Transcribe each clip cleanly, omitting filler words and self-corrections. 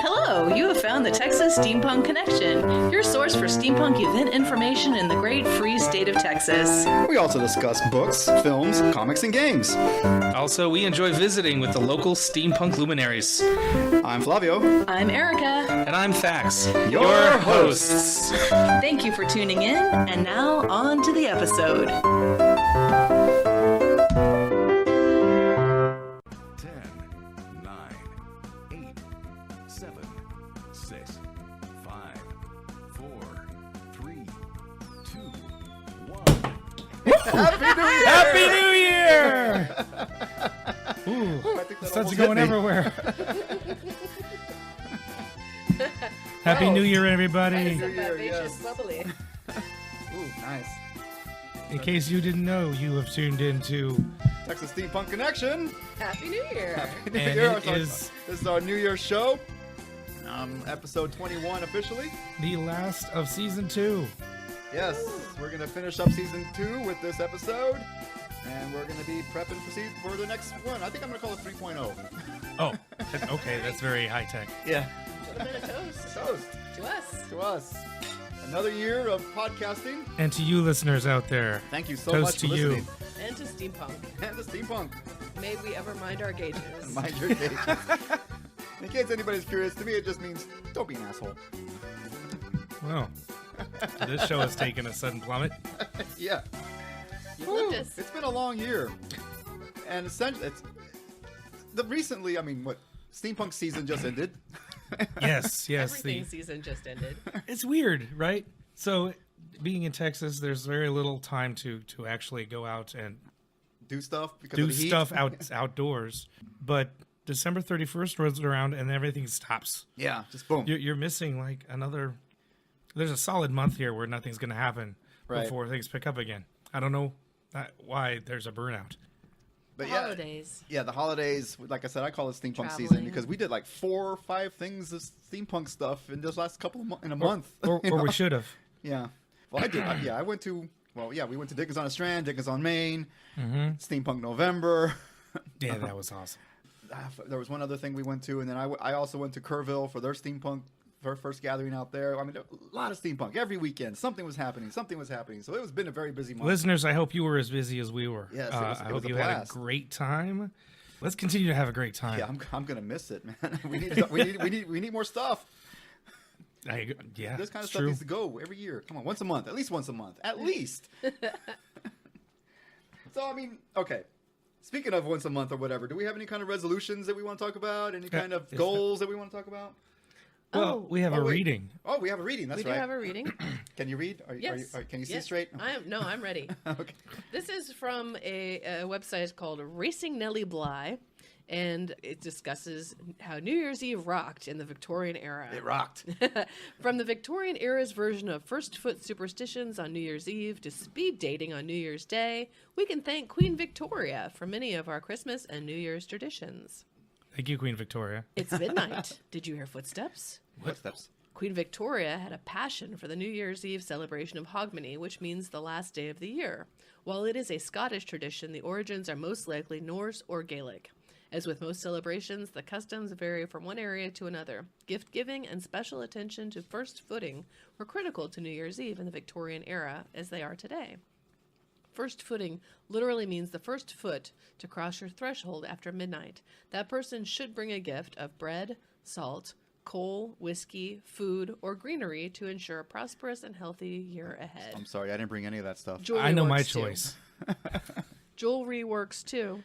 Hello, you have found the Texas Steampunk Connection, your source for steampunk event information in the great free state of Texas. We also discuss books, films, comics, and games. Also, we enjoy visiting with the local steampunk luminaries. I'm Flavio. I'm Erica. And I'm Thax, your hosts. Thank you for tuning in, and now on to the episode. 10, 9, 8, 7, 6, 5, 4, 3, 2, 1. Happy New Year! Ooh, starts going everywhere. Happy New Year, everybody. Bubbly. Ooh, nice. In case you didn't know, you have tuned into Texas Steampunk Connection. Happy New Year. Happy New And Year. it is- This is our New Year's show. Episode 21 officially. the last of season 2. Yes, we're going to finish up season 2 with this episode. And we're going to be prepping for the next one. I think I'm going to call it 3.0. Oh, okay, that's very high tech. Yeah. A bit of toast Toast to us. to us. Another year of podcasting. And to you listeners out there, Thank you so Toast much for to you. listening. And to steampunk. And the steampunk. May we ever mind our gauges. Mind your gauges. In case anybody's curious, to me it just means don't be an asshole. well, this show has taken a sudden plummet. Yeah. You flipped us. It's been a long year. And essentially, recently, I mean, what? Steampunk season just ended. Yes, Everything season just ended. It's weird, right? So, being in Texas, there's very little time to actually go out and Do stuff because do of the heat. stuff outdoors. But December 31st rolls around and everything stops. Yeah, just boom. You're missing like another. There's a solid month here where nothing's going to happen Right. before things pick up again. I don't know why there's a burnout. But Holidays. Yeah, the holidays. Like I said, I call it steampunk season Traveling. because we did like 4 or 5 things of steampunk stuff in this last couple of in a month. Or you know? we should have. Yeah. Well, I did. I went to. Well, yeah, we went to Dickens on a Strand, Dickens on Main, Steampunk November. Yeah, that was awesome. There was one other thing we went to, and then I also went to Kerrville for their steampunk, their first gathering out there. I mean, a lot of steampunk every weekend. Something was happening. So it was been a very busy month. Listeners, I hope you were as busy as we were. Yes, I it was hope a you had a blast. great time. Let's continue to have a great time. Yeah, I'm gonna miss it, man. we need more stuff. Yeah, This kind of it's stuff true. needs to go every year. Come on, once a month, at least once a month, at least. So I mean, okay. Speaking of once a month or whatever, do we have any kind of resolutions that we want to talk about? Any kind of goals that we want to talk about? Well, we have a wait. reading. Oh, we have a reading. That's We right. do have a reading. Can you read? Yes. Can you see Yes. straight? I'm ready. Okay. This is from a website called Racing Nellie Bly, and it discusses how New Year's Eve rocked in the Victorian era. It rocked. From the Victorian era's version of first foot superstitions on New Year's Eve to speed dating on New Year's Day, we can thank Queen Victoria for many of our Christmas and New Year's traditions. Thank you, Queen Victoria. It's midnight. Did you hear footsteps? Footsteps. Queen Victoria had a passion for the New Year's Eve celebration of Hogmanay, which means the last day of the year. While it is a Scottish tradition, the origins are most likely Norse or Gaelic. As with most celebrations, the customs vary from one area to another. Gift giving and special attention to first footing were critical to New Year's Eve in the Victorian era, as they are today. First footing literally means the first foot to cross your threshold after midnight. That person should bring a gift of bread, salt, coal, whiskey, food, or greenery to ensure a prosperous and healthy year ahead. I'm sorry, I didn't bring any of that stuff. Jewelry I know my works too. choice. Jewelry works too.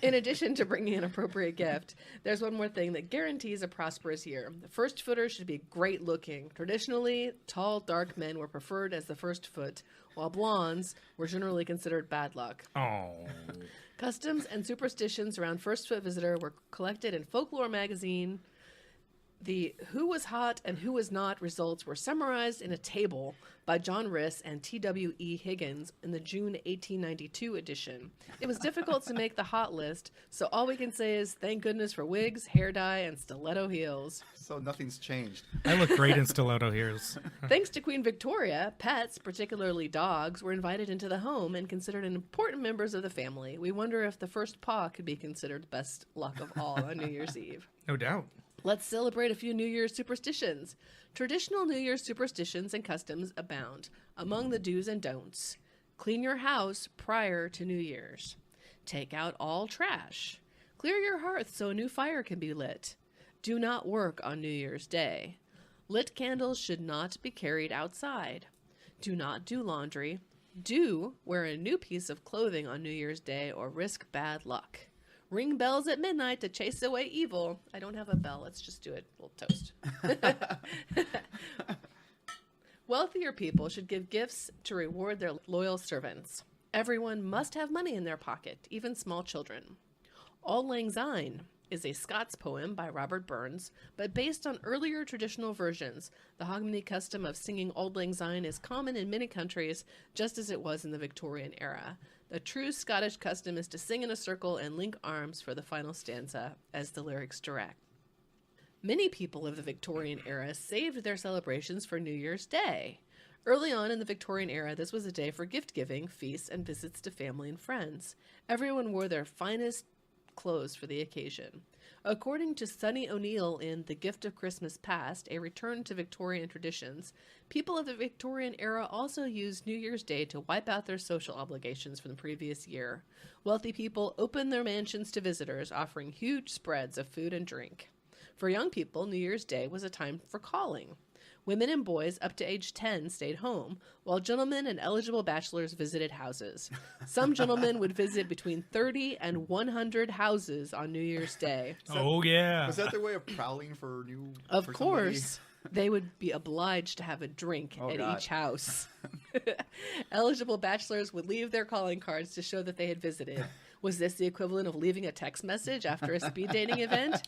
In addition to bringing an appropriate gift, there's one more thing that guarantees a prosperous year. The first footer should be great looking. Traditionally, tall, dark men were preferred as the first foot, while blondes were generally considered bad luck. Oh, Customs and superstitions around first foot visitor were collected in Folklore magazine. The who was hot and who was not results were summarized in a table by John Riss and T.W.E. Higgins in the June 1892 edition. It was difficult to make the hot list, so all we can say is thank goodness for wigs, hair dye, and stiletto heels. So nothing's changed. I look great in stiletto heels. Thanks to Queen Victoria, pets, particularly dogs, were invited into the home and considered important members of the family. We wonder if the first paw could be considered best luck of all on New Year's Eve. No doubt. Let's celebrate a few New Year's superstitions. Traditional New Year's superstitions and customs abound. Among the do's and don'ts: clean your house prior to New Year's. Take out all trash. Clear your hearth so a new fire can be lit. Do not work on New Year's Day. Lit candles should not be carried outside. Do not do laundry. Do wear a new piece of clothing on New Year's Day or risk bad luck. Ring bells at midnight to chase away evil. I don't have a bell. Let's just do it. A little toast. Wealthier people should give gifts to reward their loyal servants. Everyone must have money in their pocket, even small children. Auld Lang Syne is a Scots poem by Robert Burns, but based on earlier traditional versions. The Hogmanay custom of singing Auld Lang Syne is common in many countries, just as it was in the Victorian era. The true Scottish custom is to sing in a circle and link arms for the final stanza, as the lyrics direct. Many people of the Victorian era saved their celebrations for New Year's Day. Early on in the Victorian era, this was a day for gift-giving, feasts, and visits to family and friends. Everyone wore their finest clothes for the occasion. According to Sonny O'Neill in The Gift of Christmas Past, a return to Victorian traditions, people of the Victorian era also used New Year's Day to wipe out their social obligations from the previous year. Wealthy people opened their mansions to visitors, offering huge spreads of food and drink. For young people, New Year's Day was a time for calling. Women and boys up to age 10 stayed home, while gentlemen and eligible bachelors visited houses. Some gentlemen would visit between 30 and 100 houses on New Year's Day. Oh, yeah. Was that their way of prowling for new? Of for course, they would be obliged to have a drink at God. each house. Eligible bachelors would leave their calling cards to show that they had visited. Was this the equivalent of leaving a text message after a speed dating event?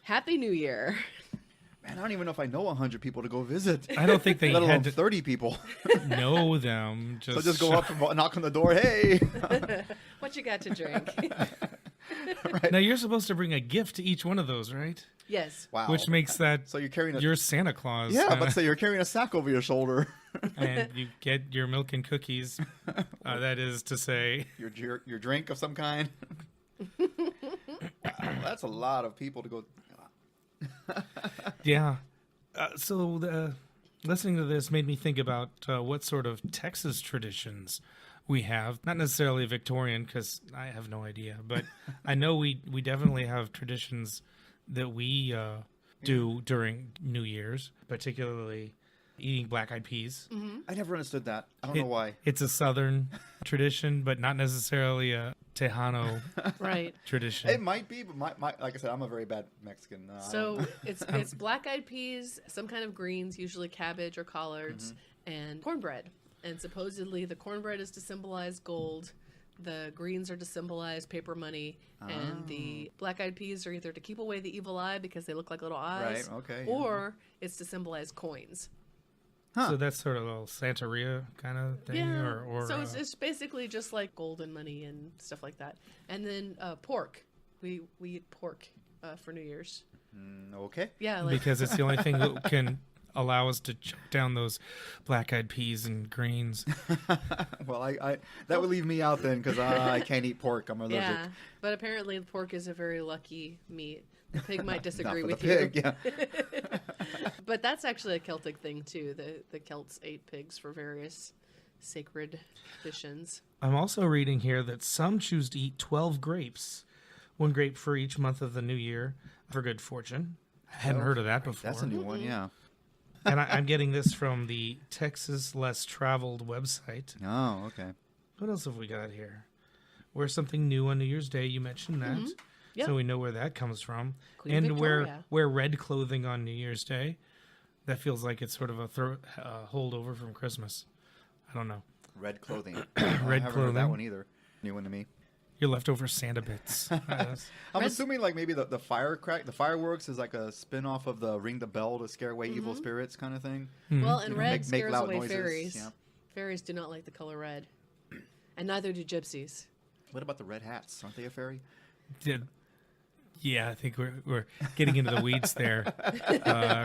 Happy New Year. Man, I don't even know if I know 100 people to go visit. I don't think they Let alone had to 30 people. know them. So just go up and knock on the door. Hey. What you got to drink? Right. Now you're supposed to bring a gift to each one of those, right? Yes. Wow. Which makes that So you're carrying a your Santa Claus. yeah, but say you're carrying a sack over your shoulder. And you get your milk and cookies. That is to say, your drink of some kind. Wow, that's a lot of people to go. yeah. Listening to this made me think about what sort of Texas traditions we have. Not necessarily Victorian, because I have no idea, but I know we definitely have traditions that we do during New Year's, particularly eating black-eyed peas. I never understood that. I don't know why. It's a Southern tradition, but not necessarily a Tejano Right. tradition. It might be, but my like I said, I'm a very bad Mexican. So it's black-eyed peas, some kind of greens, usually cabbage or collards, and cornbread. And supposedly the cornbread is to symbolize gold, the greens are to symbolize paper money, and the black-eyed peas are either to keep away the evil eye because they look like little eyes, Right, okay, yeah. or it's to symbolize coins. So that's sort of a little Santeria kind of thing? Yeah. Or So it's basically just like gold and money and stuff like that. And then pork. We eat pork for New Year's. Okay. Yeah, like because it's the only thing that can allow us to choke down those black-eyed peas and greens. Well, I that would leave me out then because I can't eat pork. I'm allergic. yeah. But apparently pork is a very lucky meat. The pig might Not disagree for with the you. pig, yeah. But that's actually a Celtic thing too. The Celts ate pigs for various sacred traditions. I'm also reading here that some choose to eat 12 grapes, 1 grape for each month of the new year, for good fortune. I hadn't heard of that before. That's a new one, yeah. And I'm getting this from the Texas Less Traveled website. Oh, okay. What else have we got here? Wear something new on New Year's Day. You mentioned that. Yep. So we know where that comes from. Queen and Victoria. wear red clothing on New Year's Day. That feels like it's sort of a holdover from Christmas. I don't know. Red clothing. Red I haven't heard of that clothing. one either. New one to me. your leftover Santa bits. I'm assuming like maybe the fireworks is like a spin-off of the ring the bell to scare away evil spirits kind of thing. Well, and red make scares loud away noises. fairies. Yeah. Fairies do not like the color red. And neither do gypsies. What about the red hats? Aren't they a fairy? Yeah, I think we're getting into the weeds there.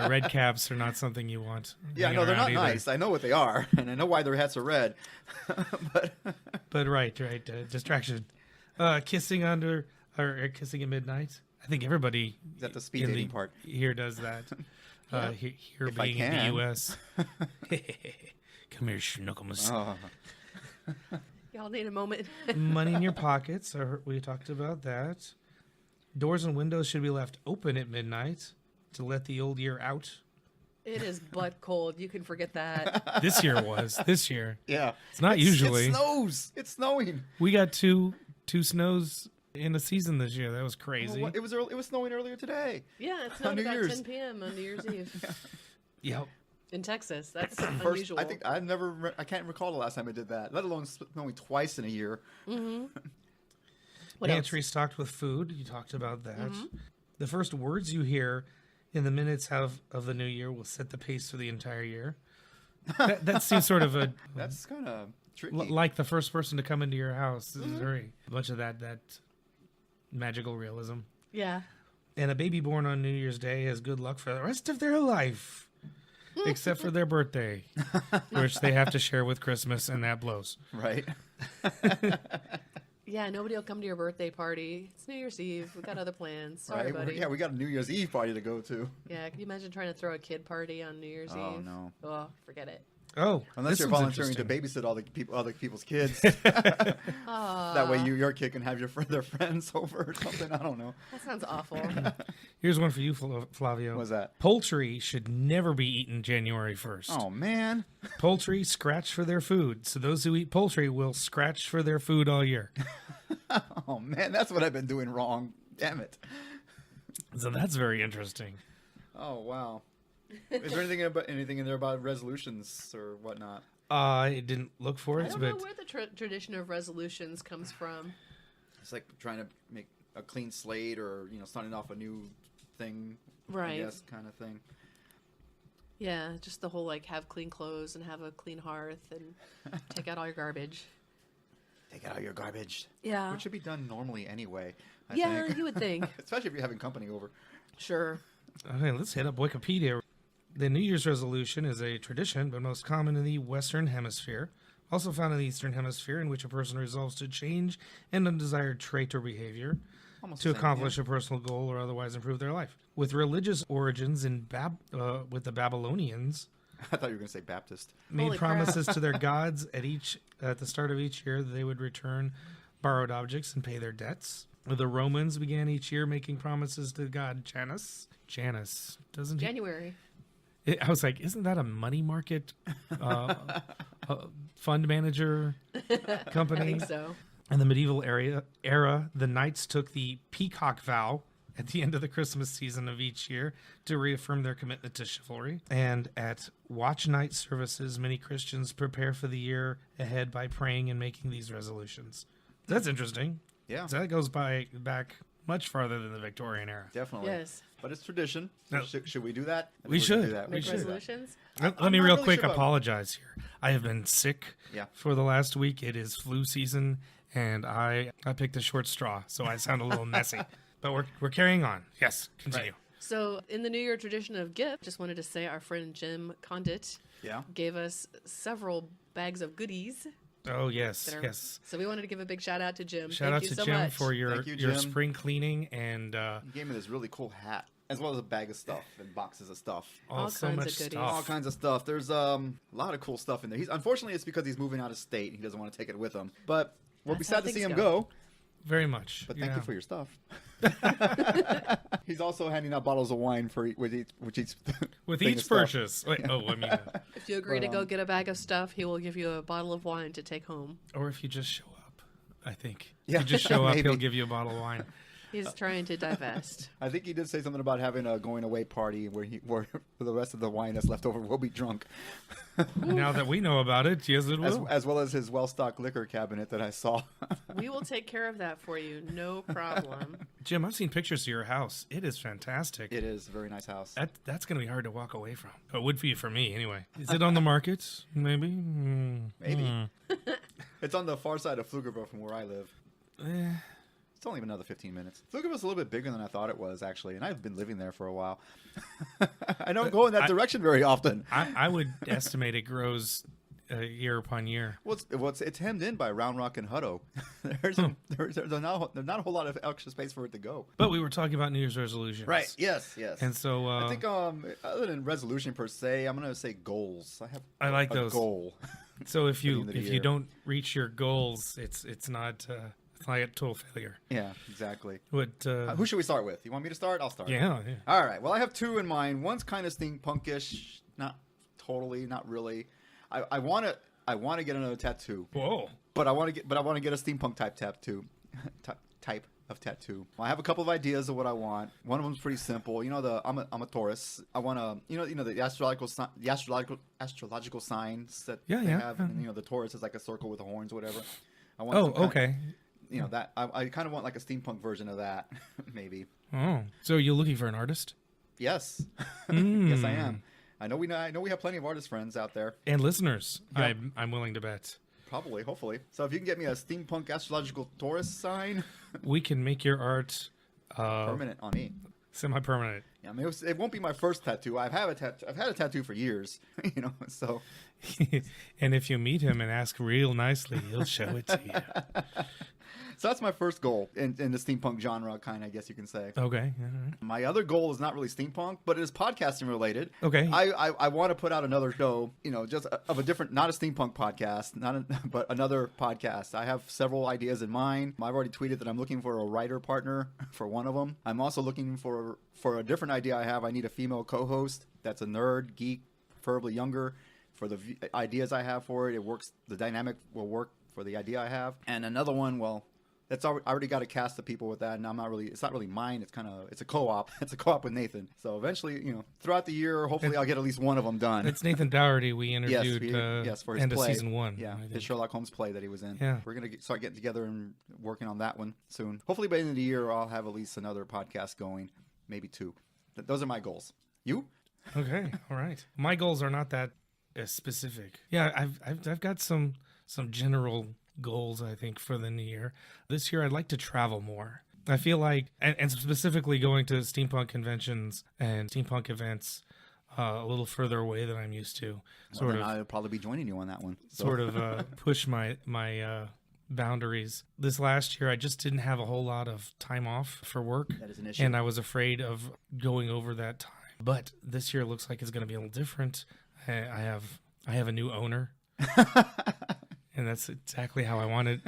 Red caps are not something you want. Yeah, no, they're not nice. I know what they are, and I know why their hats are red. But right. Distraction. Kissing under or kissing at midnight. I think everybody Is that the speed dating part? Here does that. Here If I being in the can. U.S. Come here, Schnuckles. Oh. Y'all need a moment. Money in your pockets. We talked about that. Doors and windows should be left open at midnight to let the old year out. It is butt cold. You can forget that. This year was. This year. Yeah. It's not usually. It snows. It's snowing. We got two snows in a season this year. That was crazy. Well, it was snowing earlier today. Yeah, it's not New about Year's. 10 p.m. on New Year's Eve. Yep. In Texas. That's First, unusual. I think I can't recall the last time I did that. Let alone snowing twice in a year. What else? Pantry stocked with food. You talked about that. The first words you hear in the minutes of the new year will set the pace for the entire year. That seems sort of That's kind of tricky. like the first person to come into your house. This is very a bunch of that magical realism. Yeah. And a baby born on New Year's Day has good luck for the rest of their life, except for their birthday, which they have to share with Christmas, and that blows. Right. Yeah, nobody will come to your birthday party. It's New Year's Eve. We've got other plans. Sorry, Right. buddy. Yeah, we got a New Year's Eve party to go to. Yeah, can you imagine trying to throw a kid party on New Year's Eve? Oh, no. Oh, forget it. Oh, Unless this you're one's volunteering to interesting. babysit other people's kids. That way your kid can have their friends over or something. I don't know. That sounds awful. Here's one for you, Flavio. What's that? Poultry should never be eaten January 1st. Oh, man. Poultry scratch for their food. So those who eat poultry will scratch for their food all year. Oh, man. That's what I've been doing wrong. Damn it. So that's very interesting. Oh, wow. Is there anything in there about resolutions or whatnot? I didn't look for I it, don't but know where the tradition of resolutions comes from. It's like trying to make a clean slate or, starting off a new thing. Right. I guess, kind of thing. Yeah, just the whole have clean clothes and have a clean hearth and take out all your garbage. Take out your garbage. Yeah. Which should be done normally anyway, I Yeah, think. you would think. Especially if you're having company over. Sure. okay, let's hit up Wikipedia. The New Year's resolution is a tradition, but most common in the Western Hemisphere. Also found in the Eastern Hemisphere, in which a person resolves to change an undesired trait or behavior Almost to the same, accomplish a personal goal or otherwise improve their life. With religious origins in with the Babylonians, I thought you were going to say Baptist. made Holy crap. promises to their gods at the start of each year that they would return borrowed objects and pay their debts. The Romans began each year making promises to god Janus. Janus, doesn't he? January. I was like, isn't that a money market fund manager company? I think so. In the medieval era, the knights took the peacock vow at the end of the Christmas season of each year to reaffirm their commitment to chivalry. And at watch night services, many Christians prepare for the year ahead by praying and making these resolutions. That's interesting. Yeah, So that goes back much farther than the Victorian era. definitely. Yes. But it's tradition. No. Should we do that? I think We we're gonna should. do that. We Make should. resolutions? Let I'm me not real really quick sure about- apologize here. I have been sick Yeah. for the last week. It is flu season, and I picked a short straw, so I sound a little messy. But we're carrying on. Yes, continue. So, in the New Year tradition of gift, just wanted to say our friend Jim Condit Yeah. gave us several bags of goodies. Oh yes, that are- yes. So we wanted to give a big shout out to Jim. Shout Thank out you to so Jim much. for your Thank you, Jim. spring cleaning and He gave me this really cool hat, as well as a bag of stuff and boxes of stuff. all so kinds much of goodies. All stuff. kinds of stuff. There's a lot of cool stuff in there. Unfortunately, it's because he's moving out of state. He doesn't want to take it with him. But we'll be That's how sad to see things him go. go. Very much. But thank yeah. you for your stuff. He's also handing out bottles of wine with each With thing of each stuff. purchase. Wait, I mean, If you agree to go get a bag of stuff, he will give you a bottle of wine to take home. or if you just show up, I think. Yeah, If you just show up, he'll maybe. give you a bottle of wine. He's trying to divest. I think he did say something about having a going away party where the rest of the wine that's left over will be drunk. Now that we know about it, yes, it will. As well as his well-stocked liquor cabinet that I saw. We will take care of that for you. No problem. Jim, I've seen pictures of your house. It is fantastic. It is a very nice house. That's going to be hard to walk away from. It would be for me, anyway. Is it on the market? Maybe? Maybe. It's on the far side of Pflugerville from where I live. Eh. It's only another 15 minutes. Pflugerville's a little bit bigger than I thought it was, actually, and I've been living there for a while. I don't go in that direction very often. I would estimate it grows year upon year. Well, it's hemmed in by Round Rock and Hutto. There's not a whole lot of extra space for it to go. But we were talking about New Year's resolutions. Right. Yes. And so I think other than resolution per se, I'm gonna say goals. I like a those. goal. So if the end of the you year. don't reach your goals, it's not a total failure. Yeah, exactly. What? Who should we start with? You want me to start? I'll start. Yeah. All right. Well, I have two in mind. One's kind of steampunkish, not totally, not really. I want to get another tattoo. Whoa. But I want to get a steampunk type tattoo. Type of tattoo. I have a couple of ideas of what I want. One of them's pretty simple. You know, I'm a Taurus. I want to, the astrological signs that they have. And, the Taurus is like a circle with the horns, whatever. I want okay. That I kind of want like a steampunk version of that, maybe. Oh, so you're looking for an artist? Yes. Yes, I am. I know we have plenty of artist friends out there. And listeners, Yep. I'm willing to bet. Probably, hopefully. So if you can get me a steampunk astrological Taurus sign, We can make your art permanent on me. semi-permanent. Yeah, I mean, it won't be my first tattoo. I've had a tattoo for years, so. And if you meet him and ask real nicely, he'll show it to you. So that's my first goal in the steampunk genre, kind of, I guess you can say. Okay. All right. My other goal is not really steampunk, but it is podcasting related. Okay. I want to put out another show, just of a different, not a steampunk podcast, but another podcast. I have several ideas in mind. I've already tweeted that I'm looking for a writer partner for one of them. I'm also looking for a different idea I have. I need a female co-host that's a nerd, geek, preferably younger, for the ideas I have for it. It works. The dynamic will work for the idea I have. And another one, well, I already got a cast of people with that, and it's not really mine. It's a co-op. It's a co-op with Nathan. So eventually, throughout the year, hopefully I'll get at least one of them done. It's Nathan Dougherty we interviewed for his end play. of season 1. Yeah, his Sherlock Holmes play that he was in. Yeah. We're going to start getting together and working on that one soon. Hopefully by the end of the year, I'll have at least another podcast going, maybe two. Those are my goals. You? Okay. All right. My goals are not that specific. Yeah, I've got some general goals, I think, for the new year. This year, I'd like to travel more. I feel like, and specifically going to steampunk conventions and steampunk events a little further away than I'm used to. I'll probably be joining you on that one. So. Sort of push my boundaries. This last year, I just didn't have a whole lot of time off for work. That is an issue. And I was afraid of going over that time. But this year looks like it's going to be a little different. I have a new owner. And that's exactly how I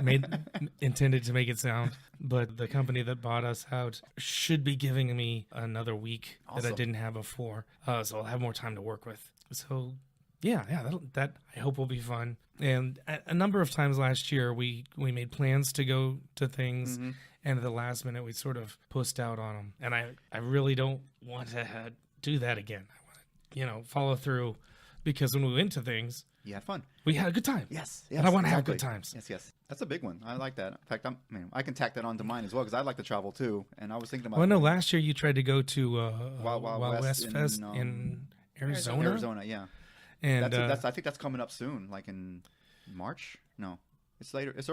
intended to make it sound. But the company that bought us out should be giving me another week that I didn't have before. So I'll have more time to work with. So, yeah, that I hope will be fun. And a number of times last year, we made plans to go to things, and at the last minute, we sort of pushed out on them. And I really don't want to do that again. I want to, follow through, because when we went to things, you had fun. We had a good time. Yes. And I want to have good times. Yes. That's a big one. I like that. In fact, I can tack that onto mine as well, because I like to travel too. And I was thinking about. Well, no, last year you tried to go to Wild West Fest in Arizona. Arizona, yeah. And I think that's coming up soon, like in March. No, it's later. It's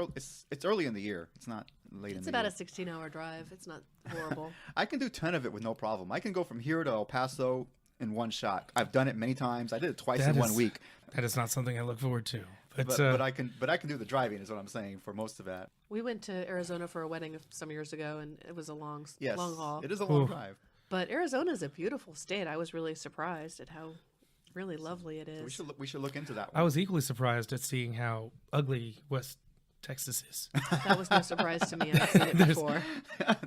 early in the year. It's not late in the year. It's about a 16-hour drive. It's not horrible. I can do 10 of it with no problem. I can go from here to El Paso in one shot. I've done it many times. I did it twice in 1 week. That is not something I look forward to. But I can do the driving, is what I'm saying, for most of that. We went to Arizona for a wedding some years ago, and it was a long haul. It is a long drive. But Arizona is a beautiful state. I was really surprised at how really lovely it is. We should look into that one. I was equally surprised at seeing how ugly West Texas is. That was no surprise to me. I've seen it before.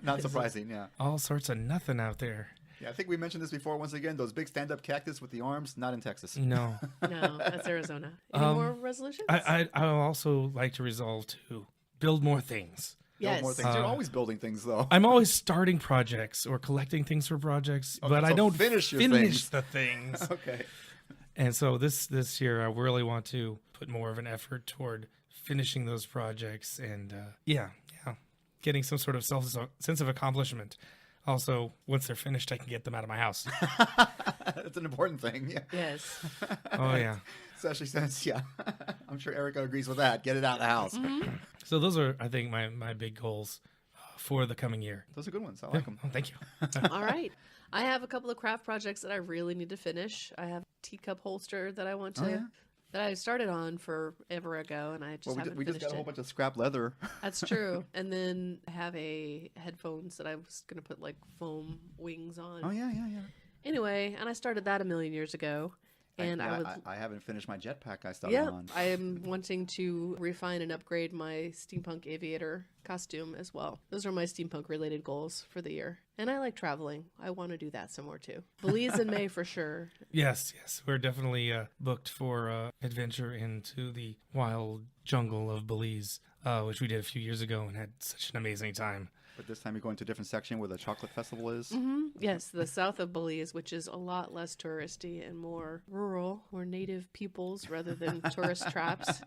Not surprising, yeah. All sorts of nothing out there. Yeah, I think we mentioned this before. Once again, those big stand-up cactus with the arms, not in Texas. No. No, that's Arizona. Any more resolutions? I also like to resolve to build more things. Build more Yes. things. You're always building things, though. I'm always starting projects or collecting things for projects, but I so don't finish your finish things. the things. Okay. And so this year, I really want to put more of an effort toward finishing those projects and getting some sort of sense of accomplishment. Also, once they're finished, I can get them out of my house. That's an important thing. Yeah. Yes. Oh yeah. Especially since, I'm sure Erica agrees with that. Get it out of the house. So those are, I think, my big goals for the coming year. Those are good ones. I like them. Oh, thank you. All right. I have a couple of craft projects that I really need to finish. I have a teacup holster that I want to that I started on forever ago, and I just haven't we just finished got a whole it. bunch of scrap leather. That's true. And then I have a headphones that I was gonna put like foam wings on. Oh yeah. Anyway, and I started that a million years ago, and I haven't finished my jetpack I started on. I am wanting to refine and upgrade my steampunk aviator costume as well. Those are my steampunk related goals for the year. And I like traveling. I want to do that some more too. Belize in May for sure. Yes. We're definitely booked for adventure into the wild jungle of Belize, which we did a few years ago and had such an amazing time. But this time you're going to a different section where the chocolate festival is. Yes, the south of Belize, which is a lot less touristy and more rural, more native peoples rather than tourist traps.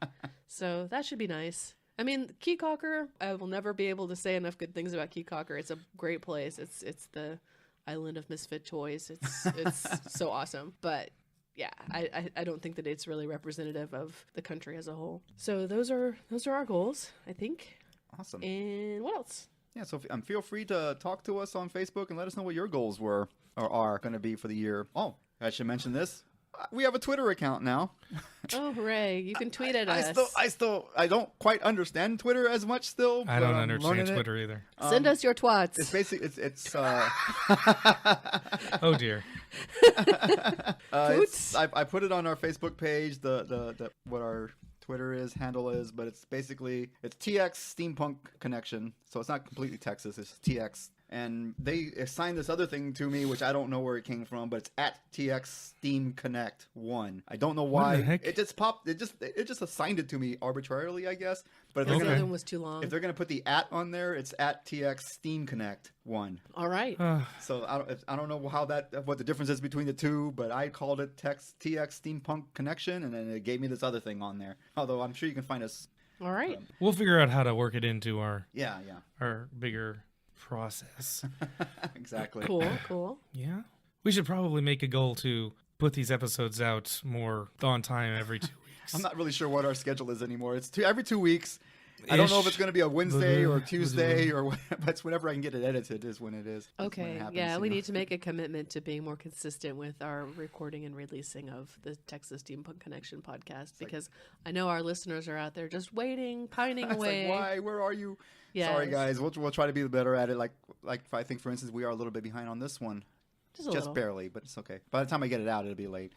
So that should be nice. I mean, Key Cocker, I will never be able to say enough good things about Key Cocker. It's a great place. It's the island of misfit toys. It's so awesome. But yeah, I don't think that it's really representative of the country as a whole. So those are our goals, I think. Awesome. And what else? Yeah, so feel free to talk to us on Facebook and let us know what your goals were or are going to be for the year. Oh, I should mention this. We have a Twitter account now. Oh, hooray. You can tweet at us. I don't quite understand Twitter as much still. I don't understand Twitter either. Send us your twats. It's basically, it's Oh dear. I put it on our Facebook page, the what our Twitter handle is, but it's basically, it's TX Steampunk Connection. So it's not completely Texas, it's TX. And they assigned this other thing to me, which I don't know where it came from, but it's at TX Steam Connect 1. I don't know why. What the heck? It just popped. It just assigned it to me arbitrarily, I guess. But if The they're other gonna, one was too long. if they're gonna put the at on there, it's at TX Steam Connect 1. All right. So I don't know what the difference is between the two, but I called it TX Steampunk Connection, and then it gave me this other thing on there. Although I'm sure you can find us. All right. We'll figure out how to work it into our bigger process. Exactly. Cool. Yeah. We should probably make a goal to put these episodes out more on time every 2 weeks. I'm not really sure what our schedule is anymore. It's every 2 weeks. I don't know if it's going to be a Wednesday or Tuesday or what, but it's whenever I can get it edited is when it is. That's when Okay. it happens, Yeah, you we know? need to make a commitment to being more consistent with our recording and releasing of the Texas Steampunk Connection podcast because I know our listeners are out there just waiting, pining It's away. like, why? Where are you? Yes. Sorry, guys. We'll try to be better at it. Like I think, for instance, we are a little bit behind on this one. Just a Just little. barely, but it's okay. By the time I get it out, it'll be late.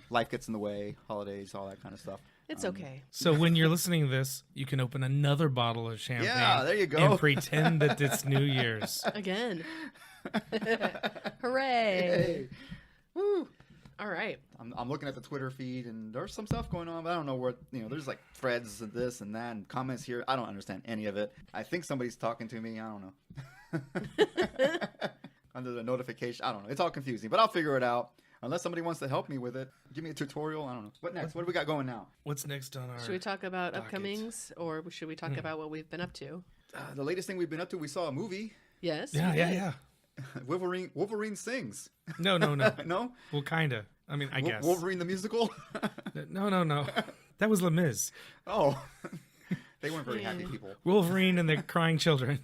Life gets in the way, holidays, all that kind of stuff. It's okay. So when you're listening to this, you can open another bottle of champagne. Yeah, there you go. And pretend that it's New Year's. Again. Hooray. Hey. Woo. All right. I'm looking at the Twitter feed, and there's some stuff going on, but I don't know what, there's like threads and this and that and comments here. I don't understand any of it. I think somebody's talking to me. I don't know. Under the notification. I don't know. It's all confusing, but I'll figure it out. Unless somebody wants to help me with it. Give me a tutorial. I don't know. What next? What do we got going now? What's next on our Should we talk about docket. upcomings or should we talk about what we've been up to? The latest thing we've been up to, we saw a movie. Yes. Yeah. Wolverine sings. No. No? Well, kind of. I mean, I guess. Wolverine the musical? No. That was Les Mis. Oh. They weren't very happy people. Wolverine and the crying children.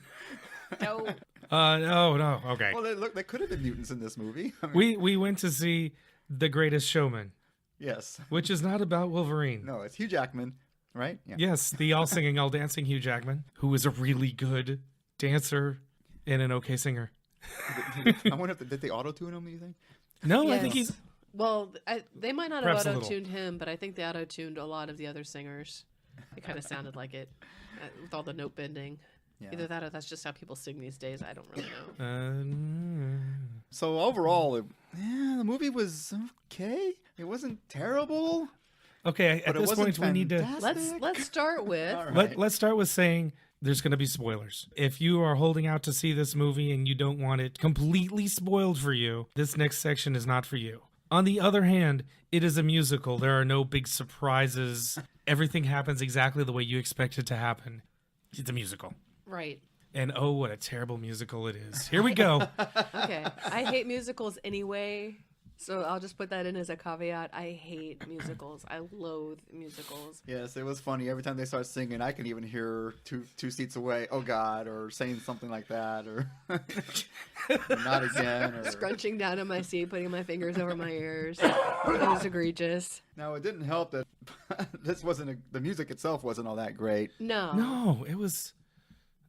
No. No. Okay. Well, they could have been mutants in this movie. I mean, We went to see The Greatest Showman, yes. which is not about Wolverine. No, it's Hugh Jackman, right? Yeah. Yes, the all singing, all dancing Hugh Jackman, who is a really good dancer and an okay singer. I wonder did they auto-tune him, do you think? No, I Yes. think he's. Well, they might not Perhaps a have little. auto-tuned him, but I think they auto-tuned a lot of the other singers. It kind of sounded like it with all the note bending. Yeah. Either that or that's just how people sing these days. I don't really know. So overall, the movie was okay. It wasn't terrible. Okay, But at it this wasn't point, we need to. fantastic. Let's start with All right. Let's start with saying there's going to be spoilers. If you are holding out to see this movie and you don't want it completely spoiled for you, this next section is not for you. On the other hand, it is a musical. There are no big surprises. Everything happens exactly the way you expect it to happen. It's a musical. Right. And oh, what a terrible musical it is. Here we go. Okay. I hate musicals anyway, so I'll just put that in as a caveat. I hate musicals. I loathe musicals. Yes, it was funny. Every time they start singing, I can even hear two seats away, "Oh God," or saying something like that, or "Not again," or Scrunching down in my seat, putting my fingers over my ears. It was egregious. Now, it didn't help that the music itself wasn't all that great. No, it was...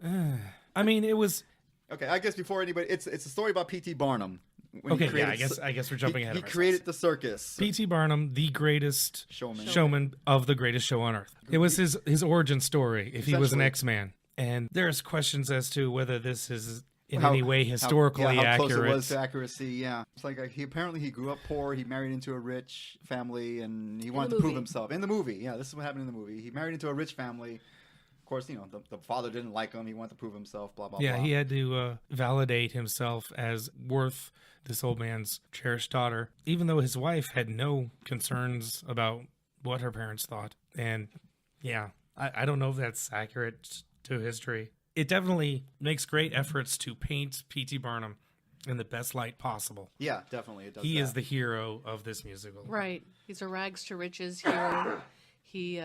I mean, it was... Okay, I guess before anybody, it's a story about P.T. Barnum. When Okay, he created I guess we're jumping ahead of He ourselves. created the circus. P.T. Barnum, the greatest Showman. of the greatest show on earth. It was his origin story, if he was an Essentially. X-Man. And there's questions as to whether this is in any way historically how accurate. close it was to accuracy, yeah. It's like he grew up poor, he married into a rich family, and he wanted to prove himself. In the movie, yeah, this is what happened in the movie. He married into a rich family. Of course, the father didn't like him. He wanted to prove himself, blah, blah, blah. Yeah, he had to validate himself as worth this old man's cherished daughter, even though his wife had no concerns about what her parents thought. And yeah, I don't know if that's accurate to history. It definitely makes great efforts to paint P.T. Barnum in the best light possible. Yeah, definitely. It does He that. is the hero of this musical. Right. He's a rags to riches hero. He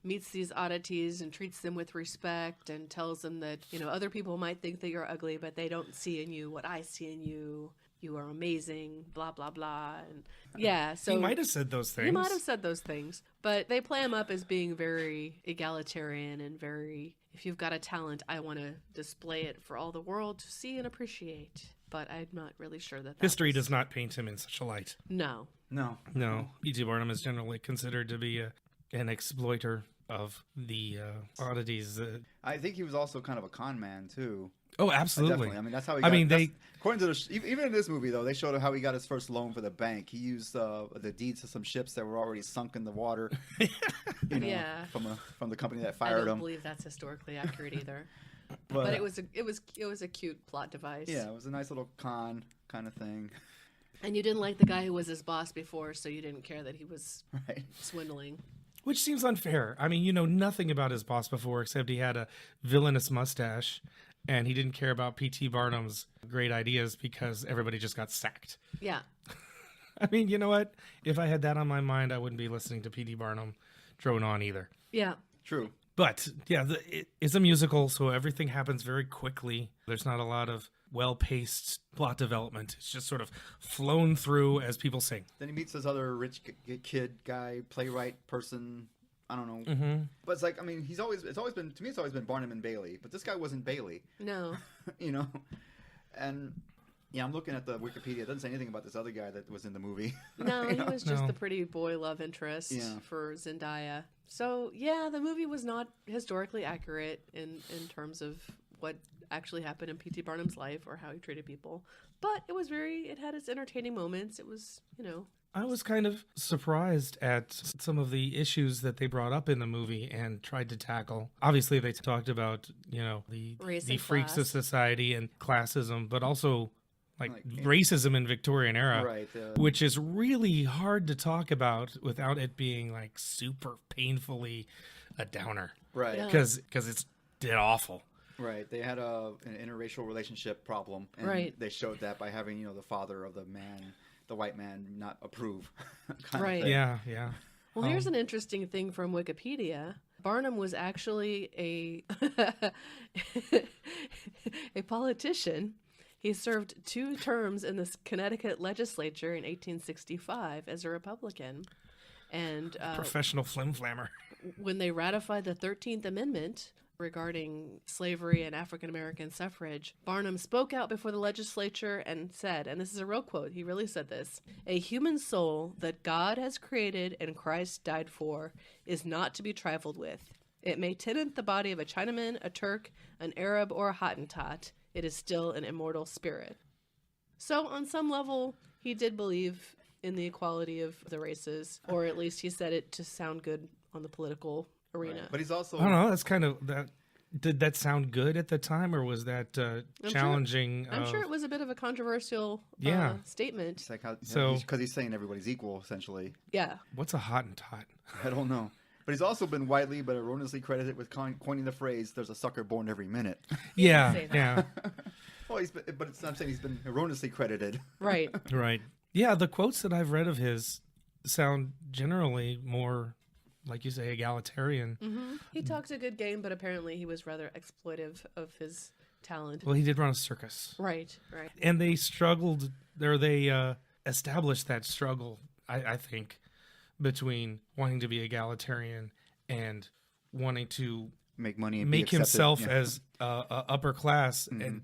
meets these oddities and treats them with respect and tells them that, other people might think that you're ugly, but they don't see in you what I see in you. You are amazing, blah, blah, blah. And yeah, so He might have said those things. He might have said those things, but they play him up as being very egalitarian and very, if you've got a talent, I want to display it for all the world to see and appreciate. But I'm not really sure that History does not paint him in such a light. No. No. No. P.T. Barnum is generally considered to be an exploiter of the oddities. I think he was also kind of a con man, too. Oh, absolutely. Definitely. I mean, that's how he got according to even in this movie, though, they showed how he got his first loan for the bank. He used the deeds to some ships that were already sunk in the water. Yeah. From the company that I fired don't him. believe that's historically accurate either. But But it was a cute plot device. yeah, it was a nice little con kind of thing. And you didn't like the guy who was his boss before, so you didn't care that he was Right. swindling. Which seems unfair. I mean, you know nothing about his boss before except he had a villainous mustache and he didn't care about P.T. Barnum's great ideas because everybody just got sacked. Yeah. I mean, you know what? If I had that on my mind, I wouldn't be listening to P.T. Barnum drone on either. Yeah. True. But yeah, it's a musical, so everything happens very quickly. There's not a lot of well-paced plot development. It's just sort of flown through as people sing. Then he meets this other rich kid guy, playwright person. I don't know. Mm-hmm. But it's like, I mean, it's always been Barnum and Bailey, but this guy wasn't Bailey, No. And yeah, I'm looking at the Wikipedia. It doesn't say anything about this other guy that was in the movie. No, he was just No. the pretty boy love interest Yeah. for Zendaya. So yeah, the movie was not historically accurate in terms of what actually happened in P.T. Barnum's life or how he treated people. But it had its entertaining moments. It was, I was kind of surprised at some of the issues that they brought up in the movie and tried to tackle. Obviously, they talked about, the Race the and freaks of class. society and classism, but also like Like, racism in Victorian era, Right. which is really hard to talk about without it being like super painfully a downer, Right. Yeah. because it's dead awful. Right. They had an interracial relationship problem, and Right. they showed that by having the father of the white man, not approve. kind Right. Of thing. Yeah. Well, here's an interesting thing from Wikipedia. Barnum was actually a politician. He served 2 terms in the Connecticut legislature in 1865 as a Republican. And Professional flimflammer. when they ratified the 13th Amendment regarding slavery and African American suffrage, Barnum spoke out before the legislature and said, and this is a real quote, he really said this, "A human soul that God has created and Christ died for is not to be trifled with. It may tenant the body of a Chinaman, a Turk, an Arab, or a Hottentot. It is still an immortal spirit." So on some level, he did believe in the equality of the races, or at least he said it to sound good on the political arena. Right. But he's also I don't know. That's kind of that Did that sound good at the time, or was that challenging? I'm sure it was a bit of a controversial statement. It's like how, So- because he's saying everybody's equal, essentially. Yeah. What's a Hottentot? I don't know. But he's also been widely but erroneously credited with coining the phrase, "There's a sucker born every minute." Yeah, say that. yeah, Well, I'm saying he's been erroneously credited. Right. right. Yeah, the quotes that I've read of his sound generally more, like you say, egalitarian. He talked a good game, but apparently he was rather exploitive of his talent. Well, he did run a circus. Right. And they struggled, or they established that struggle, I think, between wanting to be egalitarian and wanting to Make money and make be accepted. himself Yeah. as upper class. And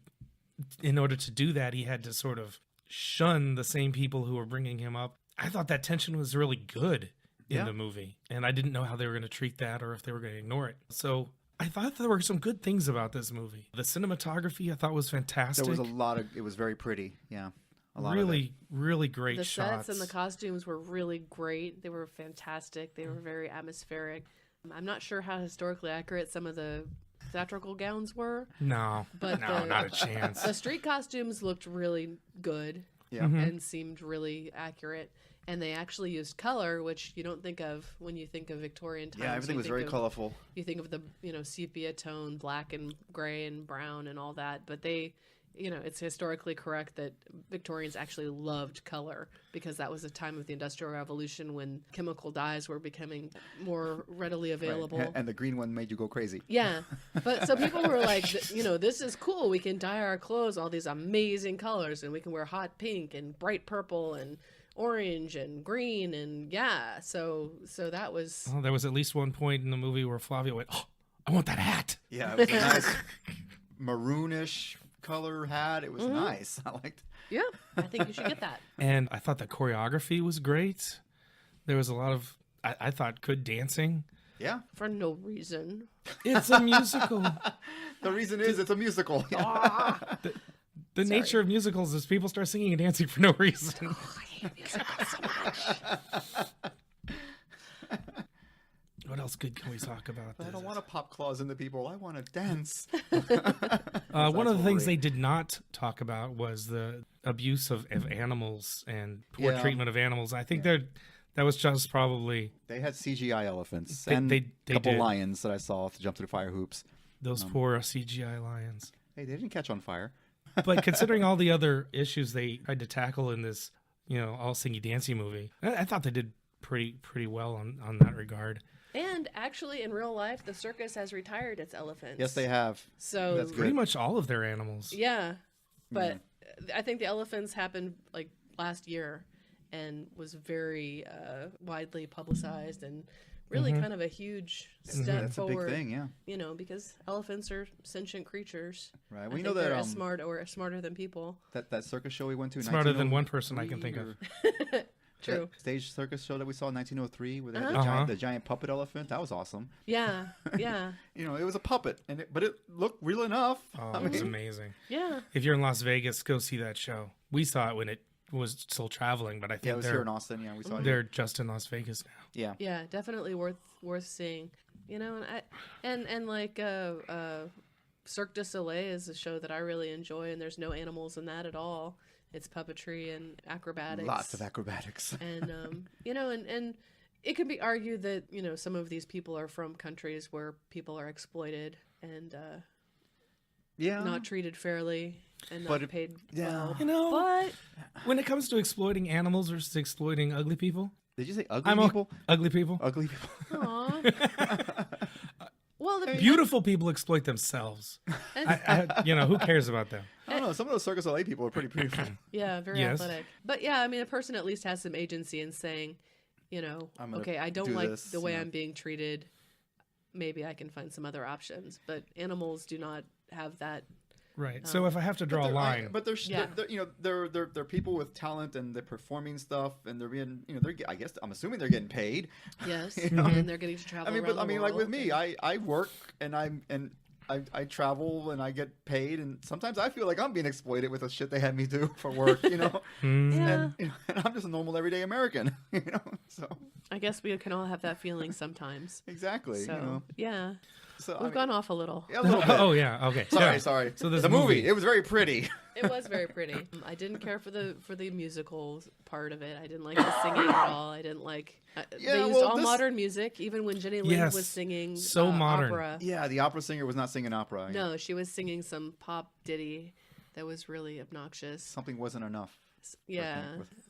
in order to do that, he had to sort of shun the same people who were bringing him up. I thought that tension was really good in Yeah. the movie, and I didn't know how they were going to treat that or if they were going to ignore it. So I thought there were some good things about this movie. The cinematography I thought was fantastic. There was a lot of. It was very pretty. Yeah. A lot of it. really, really great The shots. sets and the costumes were really great. They were fantastic. They were very atmospheric. I'm not sure how historically accurate some of the theatrical gowns were, No, but no, not a chance. the street costumes looked really good Yeah. and seemed really accurate. And they actually used color, which you don't think of when you think of Victorian times. Yeah, everything You was think very of- colorful. You think of the, sepia tone, black and gray and brown and all that. But they, it's historically correct that Victorians actually loved color because that was a time of the Industrial Revolution when chemical dyes were becoming more readily available. Right. And the green one made you go crazy. Yeah. But so people were like, this is cool. We can dye our clothes all these amazing colors and we can wear hot pink and bright purple and orange and green. And yeah, so that was. Well, there was at least one point in the movie where Flavio went, "Oh, I want that hat." Yeah, it was a nice maroonish color hat. It was nice. I liked. Yeah, I think you should get that. And I thought the choreography was great. There was a lot of, I thought, good dancing. Yeah. For no reason. It's a musical. The reason is it's a musical. The nature of musicals is people start singing and dancing for no reason. What else good can we talk about? I don't want to pop claws into people. I want to dance. One of the things great. they did not talk about was the abuse of animals and poor Yeah. treatment of animals. I think that was just probably They had CGI elephants They- and they a couple did. lions that I saw to jump through fire hoops. those poor CGI lions. Hey, they didn't catch on fire. But considering all the other issues they tried to tackle in this, all singy dancy movie, I thought they did pretty well on that regard. And actually, in real life, the circus has retired its elephants. Yes, they have. So That's good. Pretty much all of their animals. yeah, but I think the elephants happened like last year, and was very widely publicized and really kind of a huge step That's forward. a big thing, yeah. Because elephants are sentient creatures. Right. I Well, you think know that they're as smart or smarter than people. that circus show we went to. Smarter than one person I can think of. True. That stage circus show that we saw in 1903 where they had Uh-huh. the giant puppet elephant. That was awesome. Yeah, yeah, It was a puppet, but it looked real enough. Oh, it was amazing. yeah. If you're in Las Vegas, go see that show. We saw it when it was still traveling, but I Yeah, it think was here in Austin. Yeah, we saw it. they're just in Las Vegas now. Yeah. Yeah, definitely worth seeing. And like Cirque du Soleil is a show that I really enjoy, and there's no animals in that at all. It's puppetry and acrobatics. Lots of acrobatics. And and it can be argued that some of these people are from countries where people are exploited and Yeah. not treated fairly and But not paid yeah. well. But When it comes to exploiting animals versus exploiting ugly people, Did you say ugly I'm people? ugly people. Ugly people. aw. Well, the Beautiful people exploit themselves. Who cares about them? I don't know. Some of those Circus LA people are pretty beautiful. Yeah, very Yes. athletic. But yeah, I mean, a person at least has some agency in saying, I'm gonna okay, I don't do like this, the way yeah. I'm being treated. Maybe I can find some other options. But animals do not have that. Right. So if I have to draw a line, But they're, Yeah. they're people with talent and they're performing stuff and they're being I guess I'm assuming they're getting paid. Yes, You know? and they're getting to travel. around the like with world. me, I work and I travel and I get paid and sometimes I feel like I'm being exploited with the shit they had me do for work, Yeah, and I'm just a normal everyday American, So I guess we can all have that feeling sometimes. exactly, So yeah, So, We've gone off a little. Yeah, a little bit. Oh yeah, okay. Sorry. So this the movie, it was very pretty. It was very pretty. I didn't care for the musical part of it. I didn't like the singing at all. I didn't like. They used all modern music, even when Jenny Lind was singing so modern. opera. Yeah, the opera singer was not singing opera. No, she was singing some pop ditty that was really obnoxious. Something wasn't enough. Yeah,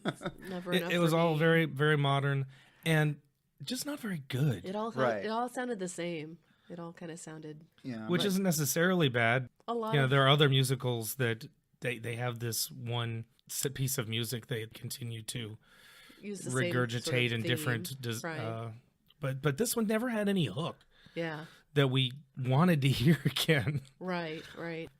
it's never enough. It was for all me. very, very modern, and just not very good. It all Right. it all sounded the same. It all kind of sounded Yeah, Which isn't necessarily bad. a lot. You know, of, there are other musicals that they have this one piece of music they continue to use the same regurgitate sort of in theme. different. Right. But this one never had any hook Yeah. that we wanted to hear again. Right.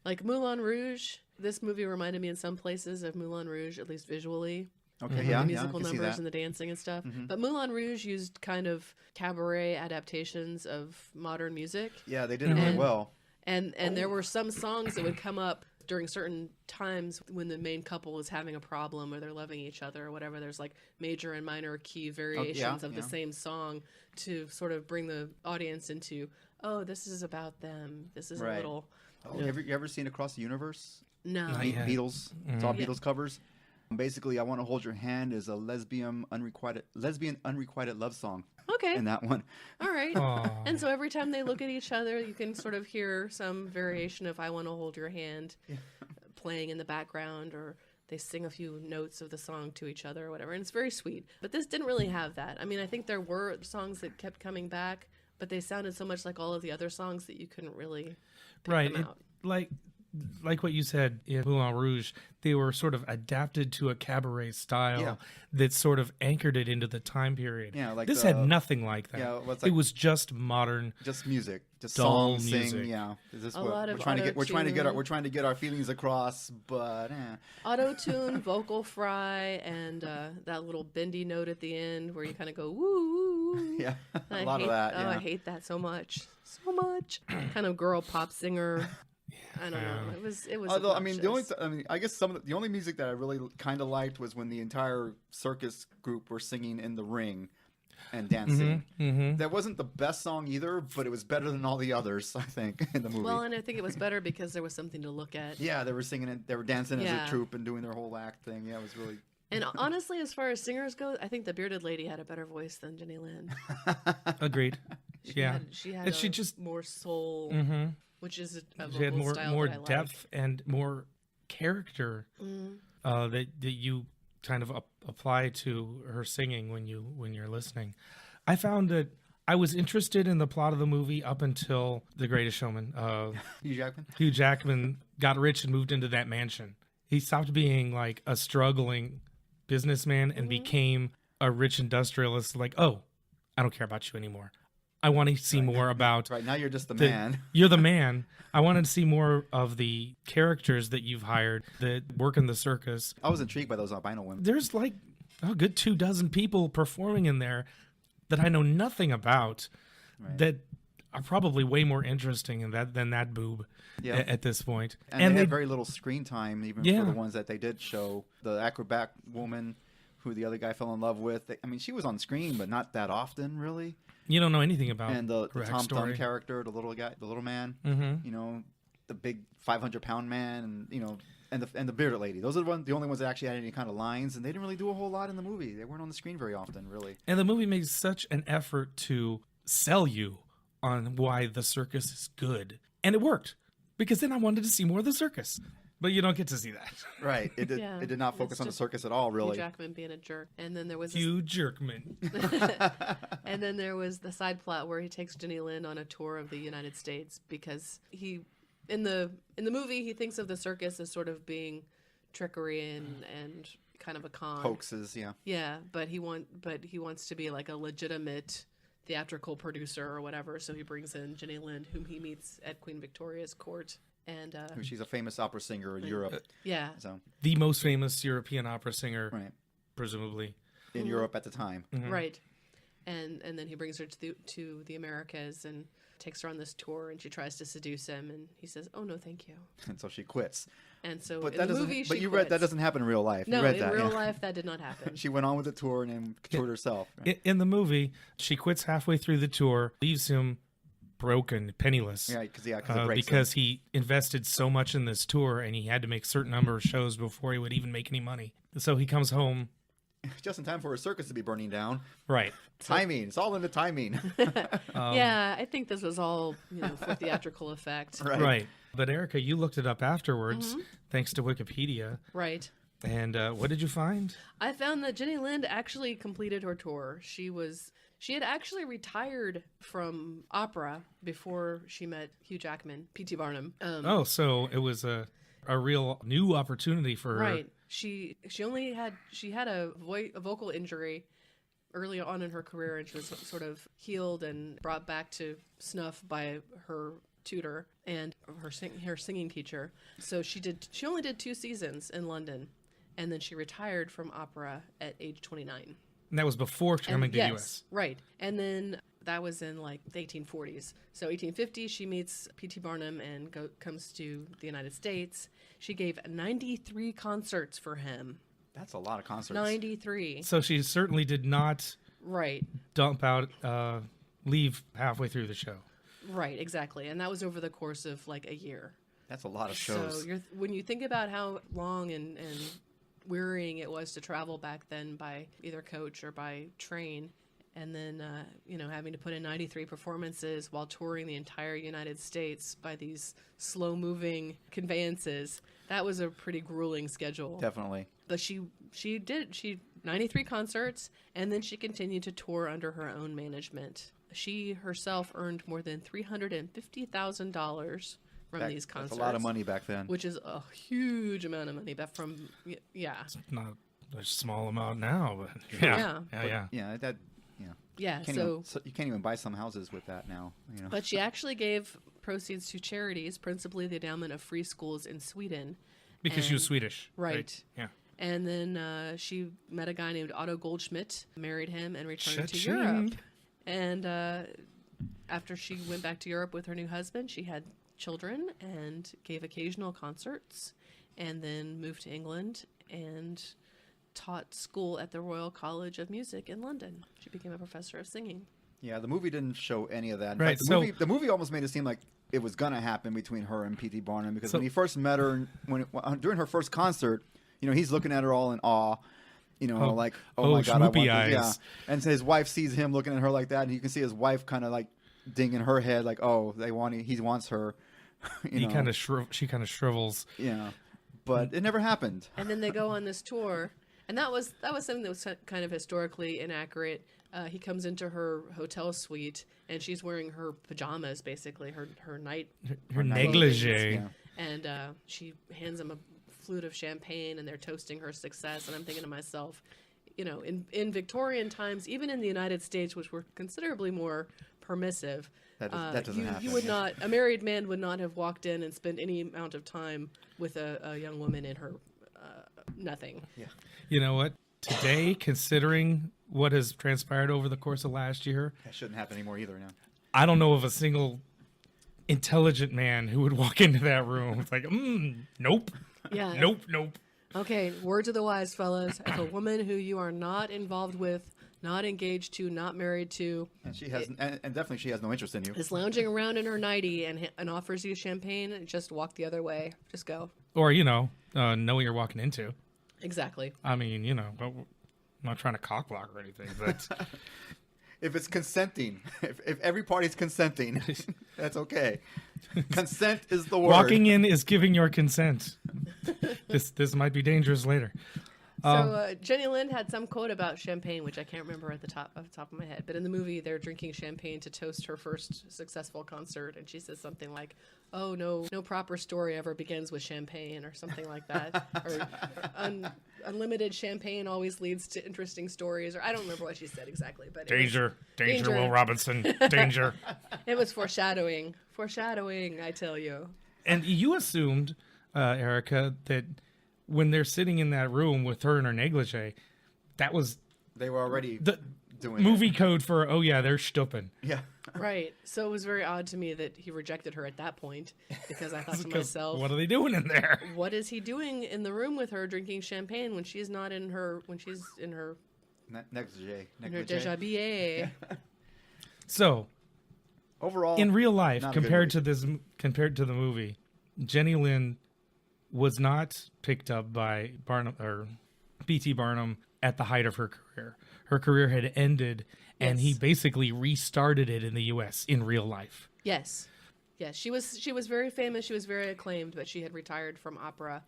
Like Moulin Rouge. This movie reminded me in some places of Moulin Rouge, at least visually. Okay, With yeah, the musical I can see numbers that. and the dancing and stuff. But Moulin Rouge used kind of cabaret adaptations of modern music. Yeah, they did it really well. And there were some songs that would come up during certain times when the main couple is having a problem or they're loving each other or whatever. There's like major and minor key variations of the same song to sort of bring the audience into, oh, this is about them. This is a Right. little... Oh, you ever seen Across the Universe? No. Not yet. Beatles. It's all Beatles covers. Basically, I Want to Hold Your Hand is a lesbian unrequited love song Okay. in that one. All right. Aw. And so every time they look at each other, you can sort of hear some variation of I Want to Hold Your Hand playing in the background, or they sing a few notes of the song to each other or whatever. And it's very sweet. But this didn't really have that. I mean, I think there were songs that kept coming back, but they sounded so much like all of the other songs that you couldn't really pick Right. them out. Like what you said in Moulin Rouge, they were sort of adapted to a cabaret style that sort of anchored it into the time period. Yeah, like this the- had nothing like that. Yeah, well, it's it like- was just modern. Just music, just Dull song, music. sing. Yeah, is this A what lot we're of trying to get? We're trying to get our auto-tune. our feelings across, but Auto-tune, vocal fry, and that little bendy note at the end where you kind of go, woo, woo. yeah, And a lot of that. Oh, Yeah. I hate that so much. So much. Kind of girl pop singer. I don't know. It was Although I mean, obnoxious. I guess the only music that I really kind of liked was when the entire circus group were singing in the ring and dancing. That wasn't the best song either, but it was better than all the others, I think, in the movie. Well, and I think it was better because there was something to look at. Yeah, they were singing it. They were dancing as Yeah. a troupe and doing their whole act thing. Yeah, it was really. And honestly, as far as singers go, I think the bearded lady had a better voice than Jenny Lind. Agreed. Yeah. She had And she just more soul, which is a she had vocal more style more that I depth and more character that you kind of apply to her singing when you're listening. I found that I was interested in the plot of the movie up until The Greatest Showman. Hugh Jackman. Hugh Jackman got rich and moved into that mansion. He stopped being like a struggling businessman and became a rich industrialist. Like, oh, I don't care about you anymore. I want to see more about. Right now, you're just the the- man. You're the man. I wanted to see more of the characters that you've hired that work in the circus. I was intrigued by those albino women. There's like a good 24 people performing in there that I know nothing about that are probably way more interesting than that boob at this point. And they had very little screen time, even Yeah. for the ones that they did show. The acrobat woman, who the other guy fell in love with. I mean, she was on screen, but not that often, really. You don't know anything about And the her Tom Thumb backstory. character, the little guy, the little man, Mhm. you know, the big 500-pound man, and you know, and the bearded lady. Those are the only ones that actually had any kind of lines, and they didn't really do a whole lot in the movie. They weren't on the screen very often, really. And the movie makes such an effort to sell you on why the circus is good. And it worked. Because then I wanted to see more of the circus. But you don't get to see that. Right. It did. Yeah, It did not it's focus on the just circus at all, Hugh really. Jackman being a jerk. And then there was this Hugh Jerkman. And then there was the side plot where he takes Jenny Lind on a tour of the United States because he, in the movie, he thinks of the circus as sort of being trickery and kind of a con. Hoaxes, yeah. Yeah, but he wants to be like a legitimate theatrical producer or whatever. So he brings in Jenny Lind, whom he meets at Queen Victoria's court, and She's a famous opera singer in Europe. yeah, So, The most famous European opera singer, right. presumably. In Europe at the time. right. And then he brings her to the Americas and takes her on this tour, and she tries to seduce him, and he says, "Oh no, thank you." And so she quits. And so But in that the doesn't. movie, But she you read that quits. doesn't happen in real life. No, you read in that. real yeah. life, that did not happen. She went on with the tour and then toured herself. Right? In the movie, she quits halfway through the tour, leaves him broke and penniless. Yeah, because because he invested so much in this tour, and he had to make a certain number of shows before he would even make any money. So he comes home. just in time for a circus to be burning down. Right. Timing. It's all in the timing. Yeah, I think this was all for theatrical effect. Right. But Erica, you looked it up afterwards, thanks to Wikipedia. Right. And what did you find? I found that Jenny Lind actually completed her tour. She had actually retired from opera before she met Hugh Jackman, P.T. Barnum. So it was a real new opportunity for her. Right. She had a vocal injury early on in her career, and she was sort of healed and brought back to snuff by her tutor and her singing teacher. So she only did 2 seasons in London, and then she retired from opera at age 29. And that was before coming to the U.S. Right. And then that was in like the 1840s. So 1850, she meets P.T. Barnum and comes to the United States. She gave 93 concerts for him. That's a lot of concerts. 93. So she certainly did not dump out, leave halfway through the show. Right, exactly. And that was over the course of like a year. That's a lot of shows. So when you think about how long and wearying it was to travel back then by either coach or by train, and then having to put in 93 performances while touring the entire United States by these slow-moving conveyances, that was a pretty grueling schedule. Definitely. But she 93 concerts, and then she continued to tour under her own management. She herself earned more than $350,000 from these concerts. That's a lot of money back then. Which is a huge amount of money. But It's not a small amount now, but yeah. You can't even buy some houses with that now. But she actually gave proceeds to charities, principally the endowment of free schools in Sweden. Because she was Swedish. Right. Yeah. And then she met a guy named Otto Goldschmidt, married him, and returned to Europe. And after she went back to Europe with her new husband, she had children and gave occasional concerts, and then moved to England and taught school at the Royal College of Music in London. She became a professor of singing. Yeah, the movie didn't show any of that. In right. fact, the movie almost made it seem like it was going to happen between her and P.T. Barnum, because when he first met her, during her first concert, he's looking at her all in awe. Like, oh my God, I want this. Yeah. And so his wife sees him looking at her like that, and you can see his wife kind of like dinging her head, like, oh, he wants her. She kind of shrivels. Yeah, but it never happened. And then they go on this tour, and that was something that was kind of historically inaccurate. He comes into her hotel suite, and she's wearing her pajamas, basically her night, her negligee, and she hands him a flute of champagne, and they're toasting her success. And I'm thinking to myself, in Victorian times, even in the United States, which were considerably more permissive, that doesn't happen. You would not, a married man would not have walked in and spent any amount of time with a young woman in her nothing. Yeah. You know what? Today, considering what has transpired over the course of last year, that shouldn't happen anymore either. Now, I don't know of a single intelligent man who would walk into that room. It's like, nope. Yeah. Nope. Okay, words of the wise, fellas. If a woman who you are not involved with, not engaged to, not married to, and she has, and definitely she has no interest in you, is lounging around in her nightie and offers you champagne, just walk the other way. Just go. Or know what you're walking into. Exactly. I mean, I'm not trying to cock block or anything, but if it's consenting, if every party's consenting, that's okay. Consent is the word. Walking in is giving your consent. This might be dangerous later. So Jenny Lind had some quote about champagne, which I can't remember off the top of my head. But in the movie, they're drinking champagne to toast her first successful concert, and she says something like, "Oh, no proper story ever begins with champagne," or something like that. Or unlimited champagne always leads to interesting stories. Or I don't remember what she said exactly. But danger, Will Robinson, danger. It was foreshadowing, I tell you. And you assumed, Erica, that when they're sitting in that room with her in her negligee, they were already the doing movie code for, they're stupping. Yeah. Right. So it was very odd to me that he rejected her at that point, because I thought to myself, what are they doing in there? What is he doing in the room with her drinking champagne when she's in her negligee. In her déshabillé. So, overall, in real life, not a good compared movie. compared to the movie, Jenny Lind was not picked up by Barnum or P.T. Barnum at the height of her career. Her career had ended, and he Yes. basically restarted it in the U.S. in real life. Yes. Yes, she was very famous, she was very acclaimed, but she had retired from opera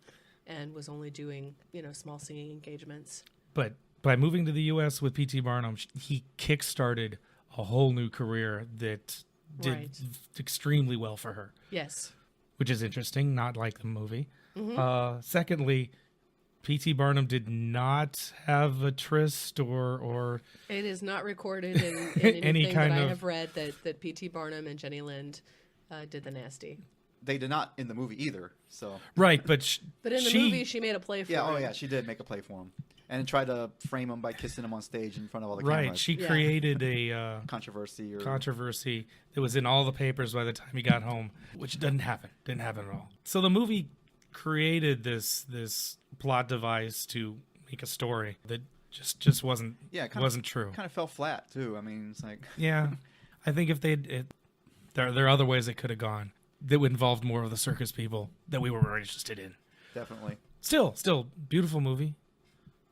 and was only doing, small singing engagements. But by moving to the U.S. with P.T. Barnum, he kickstarted a whole new career that did Right. extremely well for her, Yes. which is interesting, not like the movie. Mm-hmm. Secondly, P.T. Barnum did not have a tryst or It is not recorded in Any anything kind that I of- have read that P.T. Barnum and Jenny Lind did the nasty. They did not in the movie either. So right, but But in the she, movie, she made a play for yeah, him. oh yeah, she did make a play for him, and tried to frame him by kissing him on stage in front of all the right, cameras. she Yeah. created a Controversy or controversy that was in all the papers by the time he got home, which didn't happen at all. So the movie created this plot device to make a story that just wasn't wasn't true. Kind of fell flat too. I mean, it's like Yeah, I think if there are other ways it could have gone that would involve more of the circus people that we were more interested in. definitely. Still beautiful movie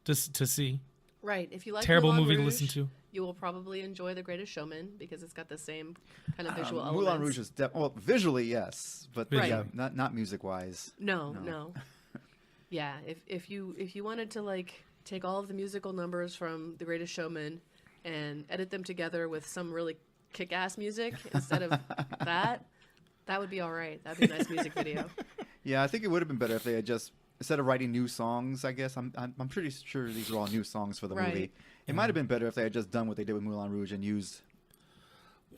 to see. Right. If you like Terrible Moulin movie to Rouge, listen to. you will probably enjoy The Greatest Showman because it's got the same kind of visual Moulin elements. Rouge is well, visually yes, but Right. yeah, not music wise. No. Yeah, if you wanted to like take all of the musical numbers from The Greatest Showman and edit them together with some really kick-ass music instead of that would be all right. That'd be a nice music video. Yeah, I think it would have been better if they had just instead of writing new songs. I guess I'm pretty sure these are all new songs for the Right. movie. It might have been better if they had just done what they did with Moulin Rouge and used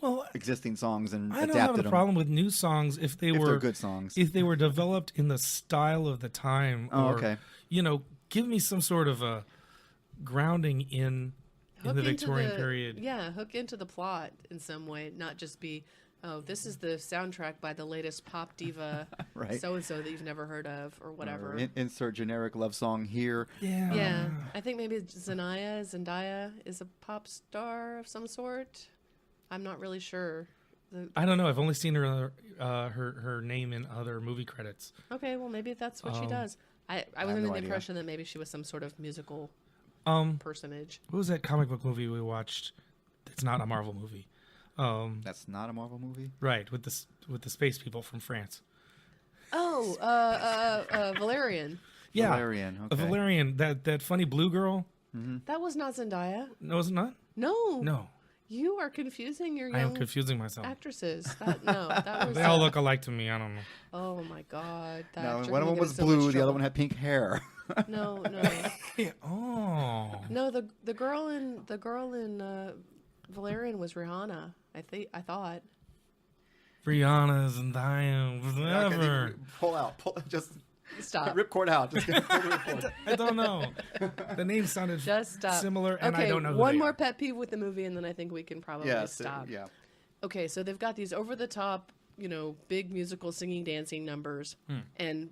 Well, existing songs and I don't have adapted a them problem with new songs if they if were they're good songs. if they were developed in the style of the time. Oh, or, okay. Give me some sort of a grounding in the into Victorian period. Yeah, hook into the plot in some way, not just be, oh, this is the soundtrack by the latest pop diva Right. so-and-so that you've never heard of or whatever. Or insert generic love song here. Yeah. Yeah, I think maybe Zendaya is a pop star of some sort. I'm not really sure. I don't know. I've only seen her her name in other movie credits. Okay, well, maybe that's what she does. I was under no the idea. impression that maybe she was some sort of musical personage. What was that comic book movie we watched? It's not a Marvel movie. That's not a Marvel movie. Right, with the space people from France. Oh, Valerian. Yeah, Valerian. Okay. Valerian. That funny blue girl. That was not Zendaya. No, is it not? No. No, You are confusing your I am young confusing myself. actresses. That was. They all look alike to me. I don't know. Oh my God. That No, actor one of will them get was in so much blue. The other trouble. one had pink hair. No. Yeah. Oh. No, the girl in Valerian was Rihanna. I thought. Rihanna's and Diane, Okay, whatever. Just Stop. ripcord out. Just pull the ripcord. I don't know. The name sounded Just stop. similar, and okay, I don't know who one they more are. pet peeve with the movie, and then I think we can probably Yeah. stop. Yeah. Okay, so they've got these over-the-top, big musical singing, dancing numbers, and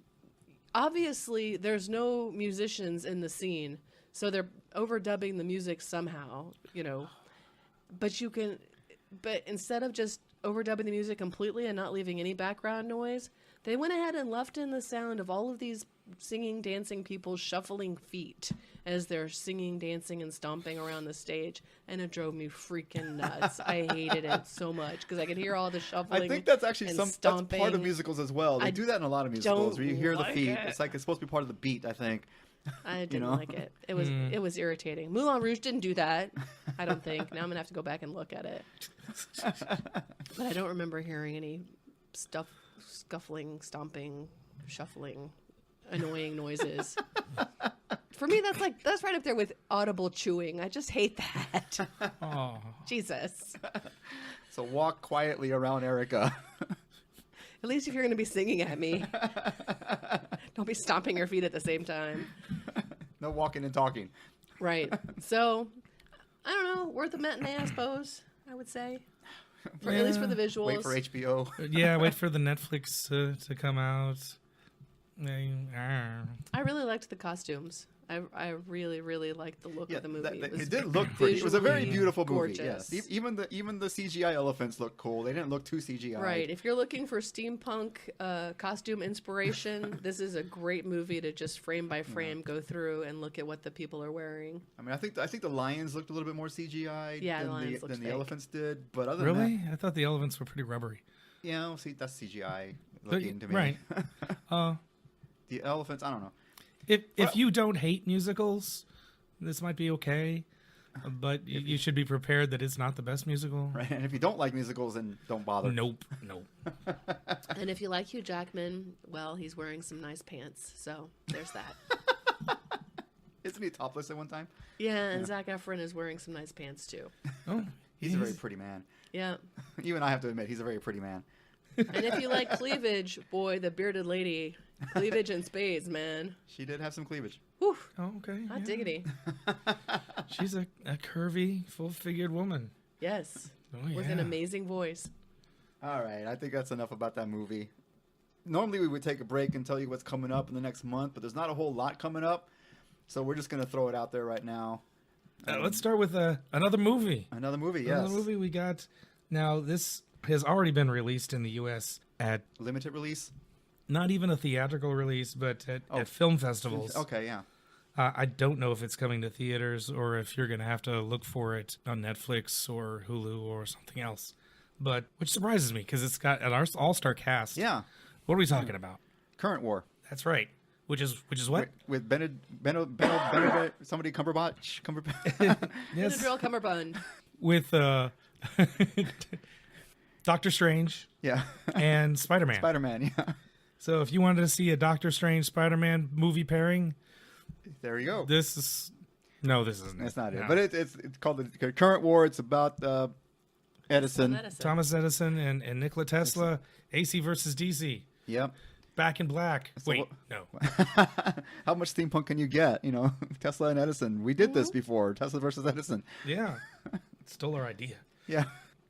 obviously there's no musicians in the scene, so they're overdubbing the music somehow, But instead of just overdubbing the music completely and not leaving any background noise, they went ahead and left in the sound of all of these singing, dancing people shuffling feet as they're singing, dancing, and stomping around the stage, and it drove me freaking nuts. I hated it so much because I could hear all the shuffling. I think that's actually and that's stomping. part of musicals as well. They I do that in a lot of musicals where you hear the like feet. it. It's like it's supposed to be part of the beat, I think. I didn't know? like it. It was irritating. Moulin Rouge didn't do that. I don't think. Now I'm gonna have to go back and look at it. But I don't remember hearing any scuffling, stomping, shuffling, annoying noises. For me, that's right up there with audible chewing. I just hate that. Oh. Jesus. So walk quietly around Erica. At least if you're gonna be singing at me, don't be stomping your feet at the same time. No walking and talking. Right. So, I don't know. Worth a matinee, I suppose. I would say, at least for the visuals. Wait for HBO. Yeah, wait for the Netflix to come out. I really liked the costumes. I really, really liked the look of the movie. It did look pretty. It was a very visually beautiful movie. gorgeous. Yes, even the CGI elephants look cool. They didn't look too CGI. Right. If you're looking for steampunk costume inspiration, this is a great movie to just frame by frame go through and look at what the people are wearing. I mean, I think the lions looked a little bit more CGI than the elephants did. But other than that, I thought the elephants were pretty rubbery. yeah, see, that's CGI looking to me. Right. The elephants, I don't know. If you don't hate musicals, this might be okay. But you should be prepared that it's not the best musical. Right, and if you don't like musicals, then don't bother. Nope. And if you like Hugh Jackman, well, he's wearing some nice pants. So there's that. Isn't he topless at one time? Yeah, and Zac Efron is wearing some nice pants too. Oh, He's a very pretty man. Yeah. Even I have to admit, he's a very pretty man. And if you like cleavage, boy, the bearded lady, cleavage and spades, man. She did have some cleavage. Whew, Oh, okay. hot yeah. diggity. She's a curvy, full-figured woman. Yes. Oh, With an yeah. amazing voice. All right, I think that's enough about that movie. Normally we would take a break and tell you what's coming up in the next month, but there's not a whole lot coming up, so we're just going to throw it out there right now. Let's start with another movie. Another movie, yes. Another movie we got. Now, this has already been released in the U.S. at Limited release? not even a theatrical release, but at film festivals. Okay, yeah. I don't know if it's coming to theaters or if you're going to have to look for it on Netflix or Hulu or something else. But which surprises me because it's got an all-star cast. Yeah. What are we talking about? Current War. That's right. Which is what? With somebody Cumberbatch? Yes. Benadryl Cumberbund. With Doctor Strange Yeah. and Spider-Man. Spider-Man, yeah. So if you wanted to see a Doctor Strange Spider-Man movie pairing, There you go. this is no, this isn't. That's not it. No. But it's called the Current War. It's about Edison. Thomas Edison and Nikola Tesla, AC versus DC, Yep. Back in Black. Wait, no. How much steampunk can you get? You know, Tesla and Edison. We did this before. Tesla versus Edison. Yeah, stole our idea. Yeah.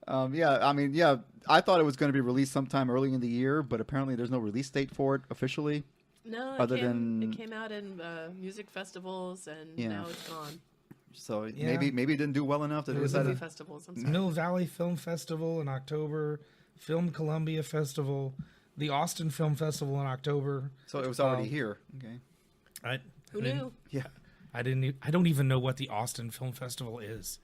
I thought it was going to be released sometime early in the year, but apparently there's no release date for it officially. No, Other it than- came out in music festivals, and Yeah. now it's gone. So Yeah. maybe it didn't do well enough that it was at Movie a, festivals, I'm sorry. Mill Valley Film Festival in October, Film Columbia Festival, the Austin Film Festival in October. so it was already here. Okay. Who knew? Yeah. I don't even know what the Austin Film Festival is.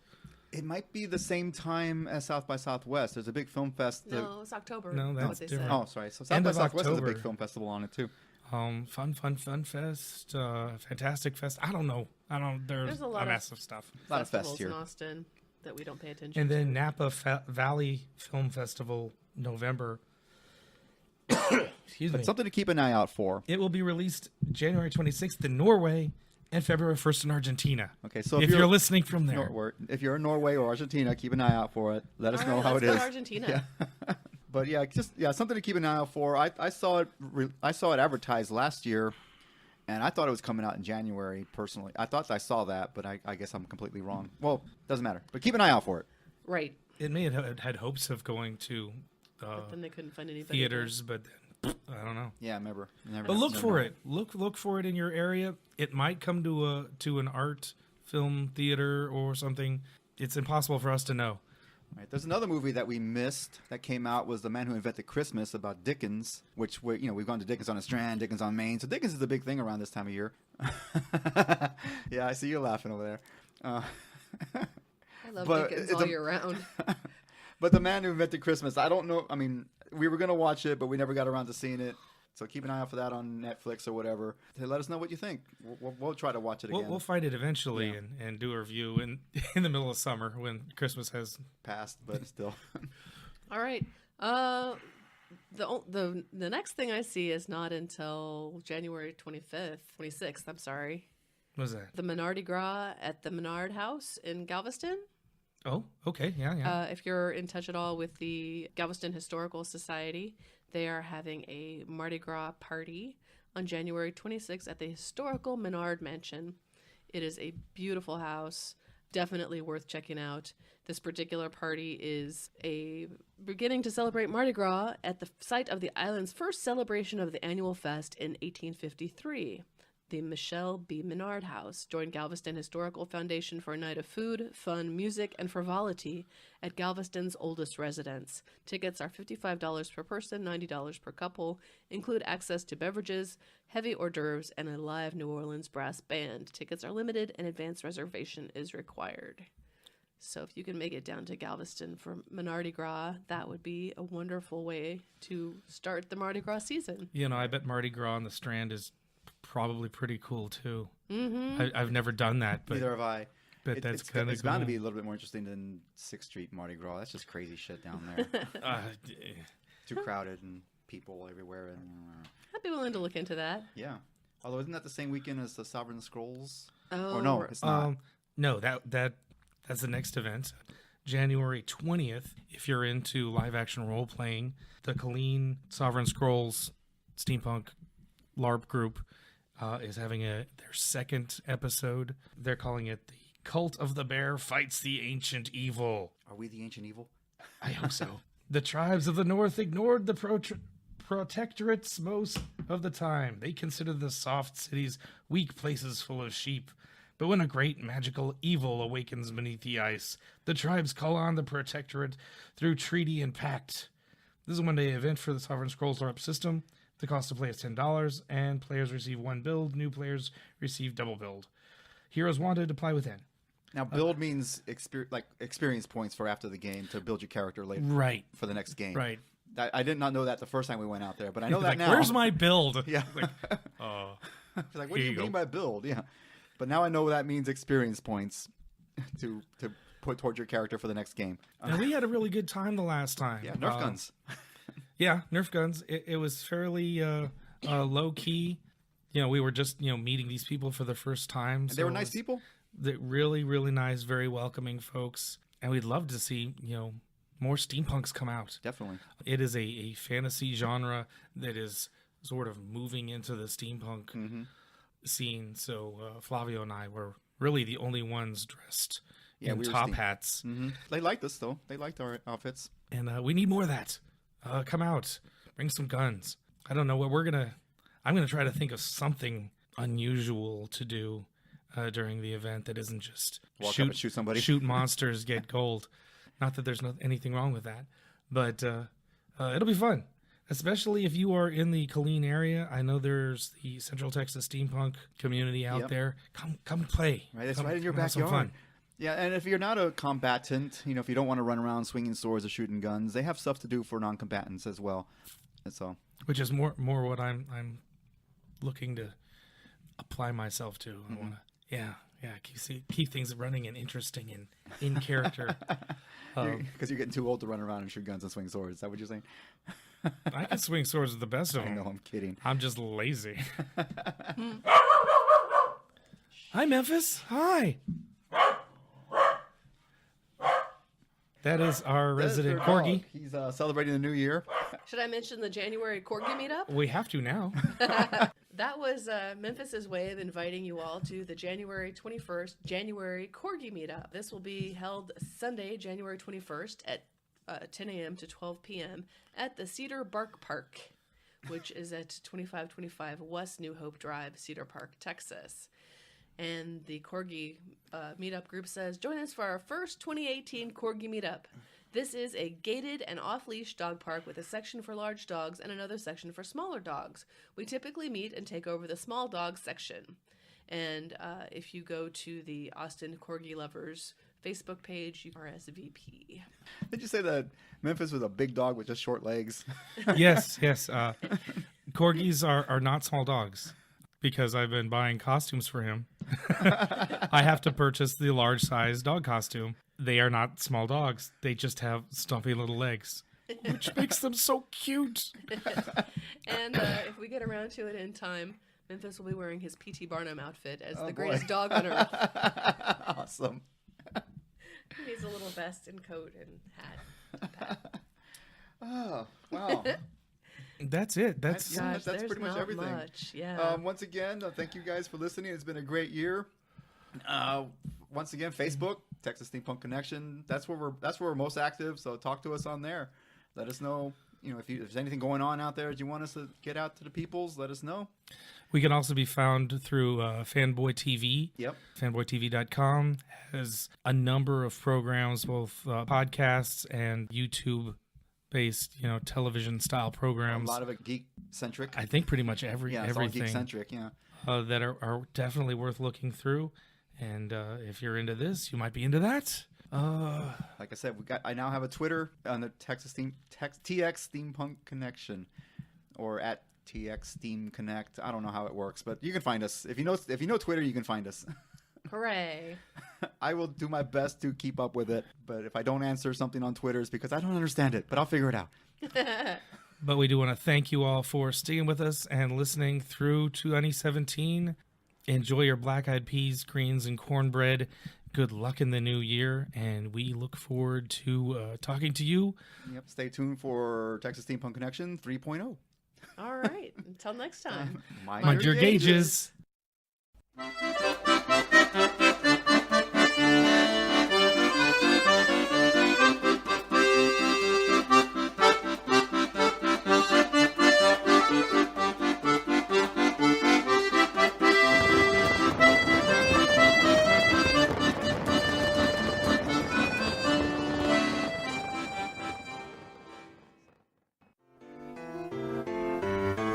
It might be the same time as South by Southwest. There's a big film fest. No, it's October. No, what that's they different. said. Oh, sorry. So South End by of Southwest is a October. big film festival on it too. Fun Fest, Fantastic Fest. I don't know. There's There's a lot of massive stuff. A lot of Festivals fests here. in Austin that we don't pay attention And to. then Napa Valley Film Festival, November. Excuse me. But something to keep an eye out for. It will be released January 26th in Norway and February 1st in Argentina. Okay, so if you're listening from there. if you're in Norway or Argentina, keep an eye out for it. Let us All know right, how it let's go is. to Argentina. Yeah. But yeah, something to keep an eye out for. I saw it advertised last year, and I thought it was coming out in January. Personally, I thought I saw that, but I guess I'm completely wrong. Well, doesn't matter. But keep an eye out for it. Right. It may have had hopes of going to But then they couldn't find anybody. theaters, but then, I don't know. Yeah, never. But look for it. Look for it in your area. It might come to an art film theater or something. It's impossible for us to know. Right. There's another movie that we missed that came out was The Man Who Invented Christmas about Dickens, which we've gone to Dickens on the Strand, Dickens on Main. So Dickens is a big thing around this time of year. Yeah, I see you laughing over there. I love but Dickens it's all a- year round. But The Man Who Invented Christmas, I don't know. I mean, we were going to watch it, but we never got around to seeing it. So keep an eye out for that on Netflix or whatever. To let us know what you think. We'll try to watch it again. We'll find it eventually Yeah. and do a review in the middle of summer when Christmas has. Passed, but still. All right. The next thing I see is not until January 26th. I'm sorry. What is that? The Menardi Gras at the Menard House in Galveston. Oh, okay. Yeah. If you're in touch at all with the Galveston Historical Society, they are having a Mardi Gras party on January 26th at the historical Menard Mansion. It is a beautiful house, definitely worth checking out. This particular party is a beginning to celebrate Mardi Gras at the site of the island's first celebration of the annual fest in 1853. the Michelle B. Menard House. Join Galveston Historical Foundation for a night of food, fun, music, and frivolity at Galveston's oldest residence. Tickets are $55 per person, $90 per couple. Include access to beverages, heavy hors d'oeuvres, and a live New Orleans brass band. Tickets are limited and advance reservation is required. So if you can make it down to Galveston for Mardi Gras, that would be a wonderful way to start the Mardi Gras season. You know, I bet Mardi Gras on the Strand is probably pretty cool too. Mm-hmm. I've never done that, but Neither have I. But that's kind of it's bound to be a little bit more interesting than 6th Street Mardi Gras. That's just crazy shit down there. Too crowded and people everywhere. I'd be willing to look into that. Yeah. Although isn't that the same weekend as the Sovereign Scrolls? Oh, or no, it's not. No, that's the next event. January 20th, if you're into live action role playing, the Colleen Sovereign Scrolls Steampunk LARP group is having their second episode. They're calling it The Cult of the Bear Fights the Ancient Evil. Are we the ancient evil? I hope so. The tribes of the North ignored the protectorates most of the time. They considered the soft cities weak places full of sheep. But when a great magical evil awakens beneath the ice, the tribes call on the protectorate through treaty and pact. This is a one-day event for the Sovereign Scrolls LARP system. The cost to play is $10, and players receive 1 build. New players receive double build. Heroes wanted, apply within. Now, build means experience points for after the game to build your character later. Right. For the next game. Right. I did not know that the first time we went out there, but I know that Like, now. where's my build? Yeah. Oh. It's like, what do Here you you mean go. by build? Yeah. But now I know that means experience points to put towards your character for the next game. And we had a really good time the last time. Yeah, Nerf guns. Yeah, Nerf guns. It was fairly low key. You know, we were just, meeting these people for the first time. And they were nice people? They're really, really nice, very welcoming folks. And we'd love to see, more steampunks come out. Definitely. It is a fantasy genre that is sort of moving into the steampunk scene. So Flavio and I were really the only ones dressed in we were top hats. Mm-hmm. They liked us, though. They liked our outfits. And we need more of that. Come out. Bring some guns. I don't know what I'm going to try to think of something unusual to do during the event that isn't just Walk up and shoot somebody. Shoot monsters, get gold. Not that there's anything wrong with that. But it'll be fun. Especially if you are in the Colleen area. I know there's the Central Texas Steampunk community out there. Come play. Right, it's Come- right in your come have some backyard. fun. Yeah, and if you're not a combatant, if you don't want to run around swinging swords or shooting guns, they have stuff to do for non-combatants as well. That's all. Which is more what I'm looking to apply myself to. I want to, keep things running and interesting and in character. Because you're getting too old to run around and shoot guns and swing swords. Is that what you're saying? I can swing swords with the best of I them. know, I'm kidding. I'm just lazy. Hi, Memphis. Hi. That is our resident That's their corgi. dog. He's celebrating the new year. Should I mention the January Corgi meetup? We have to now. That was Memphis's way of inviting you all to the January 21st January Corgi meetup. This will be held Sunday, January 21st at 10 a.m. to 12 p.m. at the Cedar Bark Park, which is at 2525 West New Hope Drive, Cedar Park, Texas. And the Corgi meetup group says, join us for our first 2018 Corgi meetup. This is a gated and off-leash dog park with a section for large dogs and another section for smaller dogs. We typically meet and take over the small dog section. And if you go to the Austin Corgi Lovers Facebook page, you RSVP. Did you say that Memphis was a big dog with just short legs? Yes. Corgis are not small dogs because I've been buying costumes for him. I have to purchase the large size dog costume. They are not small dogs. They just have stumpy little legs, which makes them so cute. And if we get around to it in time, Memphis will be wearing his P.T. Barnum outfit as the boy. greatest dog on earth. Awesome. He needs a little vest and coat and hat. Oh, wow. That's it. That's Yeah, Gosh, that's there's pretty much not everything. much. Yeah. Once again, thank you guys for listening. It's been a great year. Once again, Facebook, Texas Steampunk Connection. That's where we're most active. So talk to us on there. Let us know if there's anything going on out there that you want us to get out to the peoples, let us know. We can also be found through Fanboy TV. Yep. Fanboytv.com has a number of programs, both podcasts and YouTube-based, television-style programs. A lot of it geek-centric. I think pretty much everything. It's all geek-centric, yeah. That are definitely worth looking through. And if you're into this, you might be into that. Like I said, I now have a Twitter on the TX Steampunk Connection, or at TX Steam Connect. I don't know how it works, but you can find us. If you know Twitter, you can find us. Hooray. I will do my best to keep up with it, but if I don't answer something on Twitter, it's because I don't understand it, but I'll figure it out. But we do want to thank you all for sticking with us and listening through 2017. Enjoy your black eyed peas, greens, and cornbread. Good luck in the new year, and we look forward to talking to you. Yep. Stay tuned for Texas Steampunk Connection 3.0. All right. Until next time. Mind your gauges.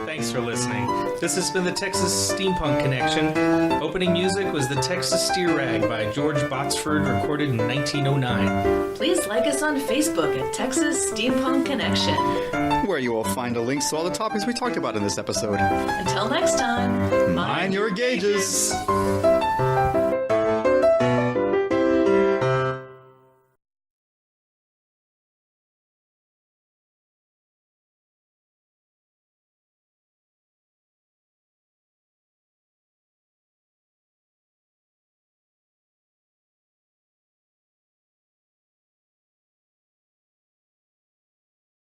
Thanks for listening. This has been the Texas Steampunk Connection. Opening music was The Texas Steer Rag by George Botsford, recorded in 1909. Please like us on Facebook at Texas Steampunk Connection. Where you will find the links to all the topics we talked about in this episode. Until next time, Mind your gauges.